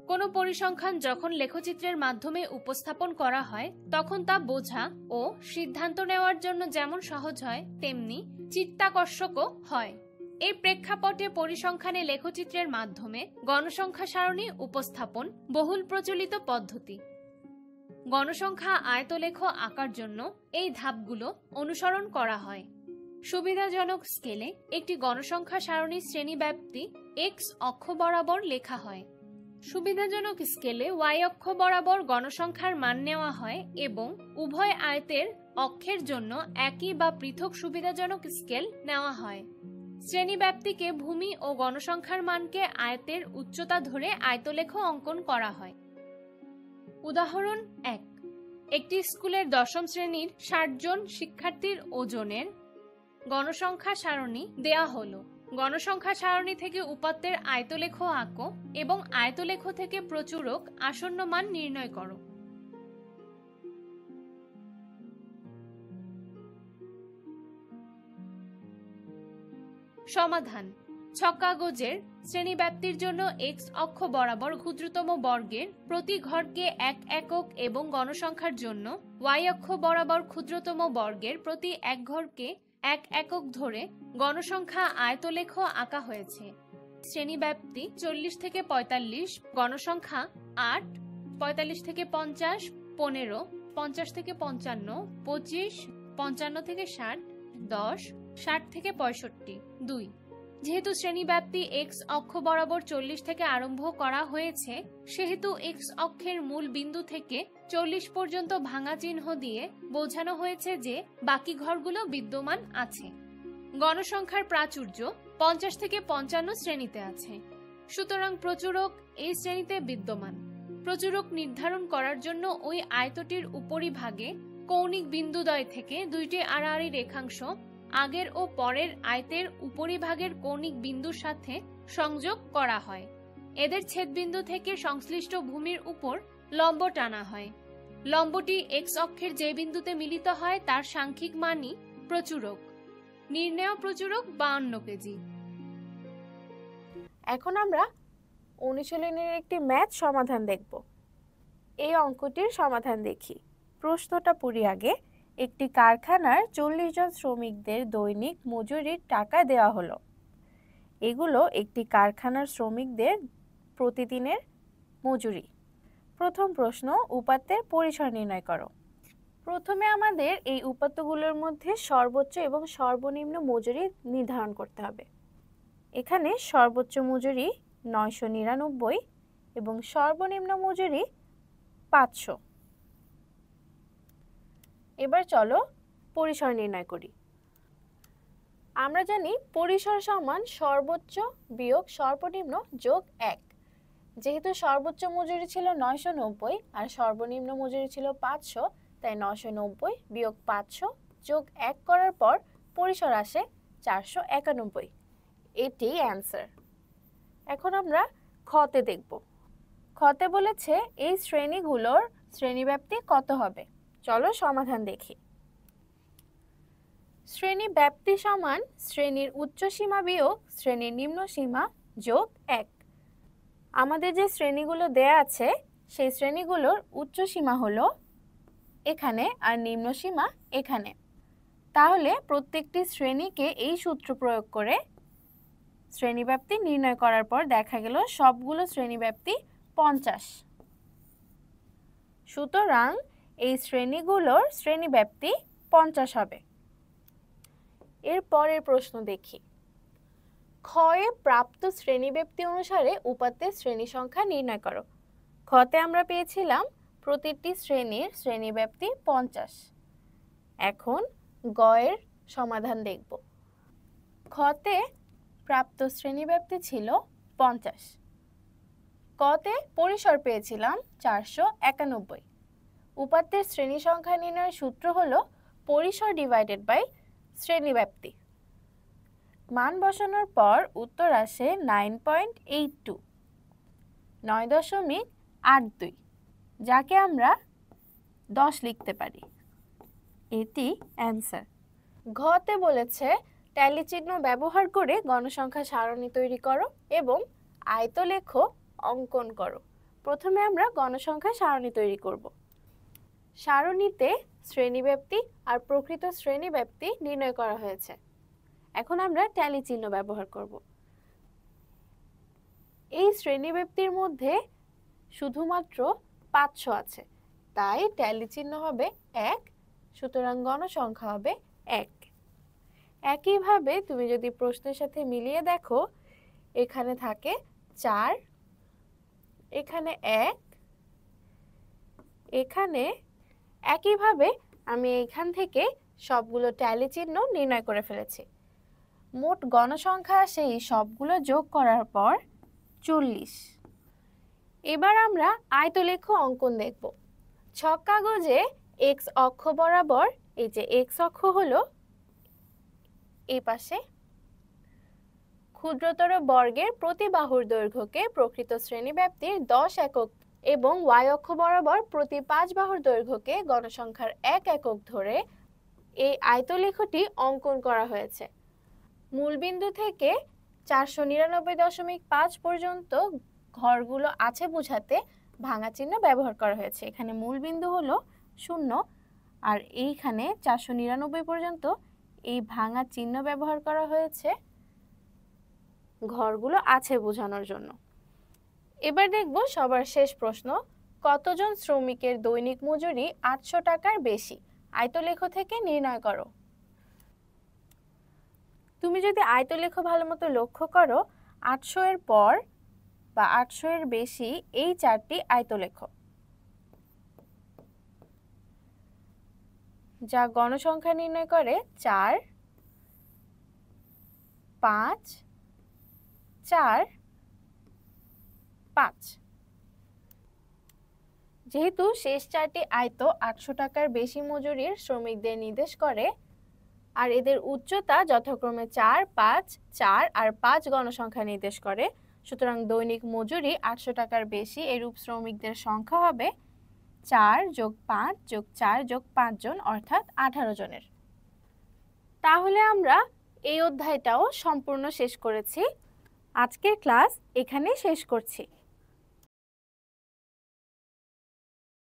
কোনো পরিসংখ্যান যখন লেখচিত্রের মাধ্যমে উপস্থাপন করা হয় তখন তা বোঝা ও সিদ্ধান্ত নেওয়ার জন্য যেমন সহজ হয় তেমনি চিত্তাকর্ষকও হয়। এই প্রেক্ষাপটে পরিসংখ্যানে লেখচিত্রের মাধ্যমে গণসংখ্যা সারণী উপস্থাপন বহুল প্রচলিত পদ্ধতি। গণসংখ্যা আয়তলেখ আঁকার জন্য এই ধাপগুলো অনুসরণ করা হয়। সুবিধাজনক স্কেলে একটি গণসংখ্যা সারণীর শ্রেণীব্যাপ্তি এক্স অক্ষ বরাবর লেখা হয়। সুবিধাজনক স্কেলে ওয়াই অক্ষ বরাবর গণসংখ্যার মান নেওয়া হয় এবং উভয় আয়তের অক্ষের জন্য একই বা পৃথক সুবিধাজনক স্কেল নেওয়া হয়। শ্রেণীব্যাপ্তিকে ভূমি ও গণসংখ্যার মানকে আয়তের উচ্চতা ধরে আয়তলেখ অঙ্কন করা হয়। উদাহরণ 1। একটি স্কুলের 10ম শ্রেণীর 60 জন শিক্ষার্থীর ওজনের গণসংখ্যা সারণী দেয়া হলো। গণসংখ্যা সারণী থেকে উপাত্তের আয়তলেখ আঁকো এবং আয়তলেখ থেকে প্রচুরক আসন্ন মান নির্ণয় করো। সমাধান। ছক কাগজের শ্রেণীব্যাপ্তির জন্য এক্স অক্ষ বরাবর ক্ষুদ্রতম বর্গের প্রতি ঘরকে 1 একক এবং গণসংখ্যার জন্য ওয়াই অক্ষ বরাবর ক্ষুদ্রতম বর্গের প্রতি 1 ঘরকে 1 একক ধরে গণসংখ্যা আয়তলেখ আঁকা হয়েছে। শ্রেণীব্যাপ্তি 40 থেকে 45, গণসংখ্যা 8, 45 থেকে 50, 15, 50 থেকে 55, 25, 55 থেকে 60, 10, 60 থেকে 65, 2। যেহেতু শ্রেণীব্যাপ্তি এক্স অক্ষ বরাবর 40 থেকে আরম্ভ করা হয়েছে, সেহেতু এক্স অক্ষের মূল বিন্দু থেকে 40 পর্যন্ত ভাঙা চিহ্ন দিয়ে বোঝানো হয়েছে যে বাকি ঘরগুলো বিদ্যমান আছে। গণসংখ্যার প্রাচুর্য 50 থেকে 55 শ্রেণীতে আছে, সুতরাং প্রচুরক এই শ্রেণীতে বিদ্যমান। প্রচুরক নির্ধারণ করার জন্য ওই আয়তটির উপরিভাগে কৌণিক বিন্দুদ্বয় থেকে দুইটি আড়াআড়ি রেখাংশ আগের ও পরের আয়তের উপরিভাগের কৌণিক বিন্দুর সাথে সংযোগ করা হয়। এদের ছেদবিন্দু থেকে সংশ্লিষ্ট ভূমির উপর লম্ব টানা হয়। লম্বটি এক্স অক্ষের যে বিন্দুতে মিলিত হয় তার সাংখ্যিক মানই প্রচুরক। নির্ণেয় প্রচুরক 52 কেজি। এখন আমরা অনুশীলনের একটি ম্যাথ সমাধান দেখব। এই অঙ্কটির সমাধান দেখি। প্রশ্নটা পড়ি আগে। একটি কারখানার 40 জন শ্রমিকদের দৈনিক মজুরির টাকা দেওয়া হলো। এগুলো একটি কারখানার শ্রমিকদের প্রতিদিনের মজুরি। প্রথম প্রশ্ন, উপাত্তের পরিসর নির্ণয় করো। প্রথমে আমাদের এই উপাত্তগুলোর মধ্যে সর্বোচ্চ এবং সর্বনিম্ন মজুরি নির্ধারণ করতে হবে। এখানে সর্বোচ্চ মজুরি 999 এবং সর্বনিম্ন মজুরি 500। এবার চলো পরিসর নির্ণয় করি। আমরা জানি পরিসর সমান সর্বোচ্চ বিয়োগ সর্বনিম্ন যোগ 1। যেহেতু সর্বোচ্চ মজুরি ছিল 990 আর সর্বনিম্ন মজুরি ছিল 500, তাই 990 বিয়োগ 500 যোগ 1 করার পর পরিসর আসে 491। এটি অ্যান্সার। এখন আমরা খতে দেখব। খতে বলেছে এই শ্রেণীগুলোর শ্রেণীব্যাপ্তি কত হবে। চলো সমাধান দেখি। শ্রেণী ব্যাপ্তি সমান শ্রেণীর উচ্চ সীমা বিয়োগ শ্রেণীর নিম্ন সীমা যোগ 1। আমাদের যে শ্রেণীগুলো দেয়া আছে সেই শ্রেণীগুলোর উচ্চ সীমা হলো এখানে আর নিম্ন সীমা এখানে। তাহলে প্রত্যেকটি শ্রেণীকে এই সূত্র প্রয়োগ করে শ্রেণীব্যাপ্তি নির্ণয় করার পর দেখা গেল সবগুলো শ্রেণীব্যাপ্তি 50। সুতরাং এই শ্রেণীগুলোর শ্রেণীব্যাপ্তি 50 হবে। এর পরের প্রশ্ন দেখি। ক্ষয়ে প্রাপ্ত শ্রেণীব্যাপ্তি অনুসারে উপাত্তের শ্রেণী সংখ্যা নির্ণয় করো। খতে আমরা পেয়েছিলাম প্রতিটি শ্রেণীর শ্রেণীব্যাপ্তি 50। এখন গয়ের সমাধান দেখব। খতে প্রাপ্ত শ্রেণীব্যাপ্তি ছিল 50। কতে পরিসর পেয়েছিলাম 491। উপাত্তের শ্রেণী সংখ্যা নির্ণয়ের সূত্র হলো পরিসর ডিভাইডেড বাই শ্রেণীব্যাপ্তি। মান বসানোর পর উত্তর আসে 9.82, 9.82, যাকে আমরা 10 লিখতে পারি। এটি অ্যান্সার। ঘতে বলেছে ট্যালি চিহ্ন ব্যবহার করে গণসংখ্যা সারণী তৈরি করো এবং আয়তলেখ অঙ্কন করো। প্রথমে আমরা গণসংখ্যা সারণী তৈরি করব। সারণীতে শ্রেণীব্যাপ্তি আর প্রকৃত শ্রেণীব্যাপ্তি নির্ণয় করা হয়েছে। এখন আমরা ট্যালি চিহ্ন ব্যবহার করব। এই শ্রেণীব্যাপ্তির মধ্যে শুধুমাত্র 500 আছে, তাই ট্যালি চিহ্ন হবে 1, সুতরাং গণসংখ্যা হবে 1। একইভাবে তুমি যদি প্রশ্নের সাথে মিলিয়ে দেখো, এখানে থাকে 4, এখানে 1, এখানে। একইভাবে আমি এখান থেকে সবগুলো ট্যালি চিহ্ন নির্ণয় করে ফেলেছি। মোট গণসংখ্যা সেই সবগুলো যোগ করার পর 40। এবার আমরা আয়তলেখ অঙ্কন দেখব। ছক কাগজে এক্স অক্ষ বরাবর, এই যে এক্স অক্ষ হলো এই পাশে, ক্ষুদ্রতর বর্গের প্রতি বাহুর দৈর্ঘ্যকে প্রকৃত শ্রেণীব্যাপ্তির 10 একক এবং ওয়াই অক্ষ বরাবর প্রতি 5 বাহুর দৈর্ঘ্যকে গণসংখ্যার 1 একক ধরে এই আয়তলেখটি অঙ্কন করা হয়েছে। মূলবিন্দু থেকে 499.5 পর্যন্ত ঘরগুলো আছে বোঝাতে ভাঙা চিহ্ন ব্যবহার করা হয়েছে। এখানে মূলবিন্দু হলো 0 আর এইখানে 499 পর্যন্ত এই ভাঙা চিহ্ন ব্যবহার করা হয়েছে ঘরগুলো আছে বোঝানোর জন্য। এবার দেখব সবার শেষ প্রশ্ন। কতজন শ্রমিকের দৈনিক মজুরি 800 টাকার বেশি? আয়তলেখ থেকে নির্ণয় করো। তুমি যদি আয়তলেখ ভালোমতো লক্ষ্য করো, 800 এর পর বা 800 এর বেশি এই চারটি আয়তলেখ, যা গণসংখ্যা নির্ণয় করে 4, 5, 4, 5। যেহেতু শেষ চারটি আয়ত 800 টাকার বেশি মজুরির শ্রমিকদের নির্দেশ করে আর এদের উচ্চতা যথাক্রমে 4, 5, 4 আর 5 গণসংখ্যা নির্দেশ করে, সুতরাং দৈনিক মজুরি 800 টাকার বেশি এরূপ শ্রমিকদের সংখ্যা হবে 4 + 5 + 4 + 5 জন, অর্থাৎ 18 জনের। তাহলে আমরা এই অধ্যায়টাও সম্পূর্ণ শেষ করেছি। আজকের ক্লাস এখানেই শেষ করছি।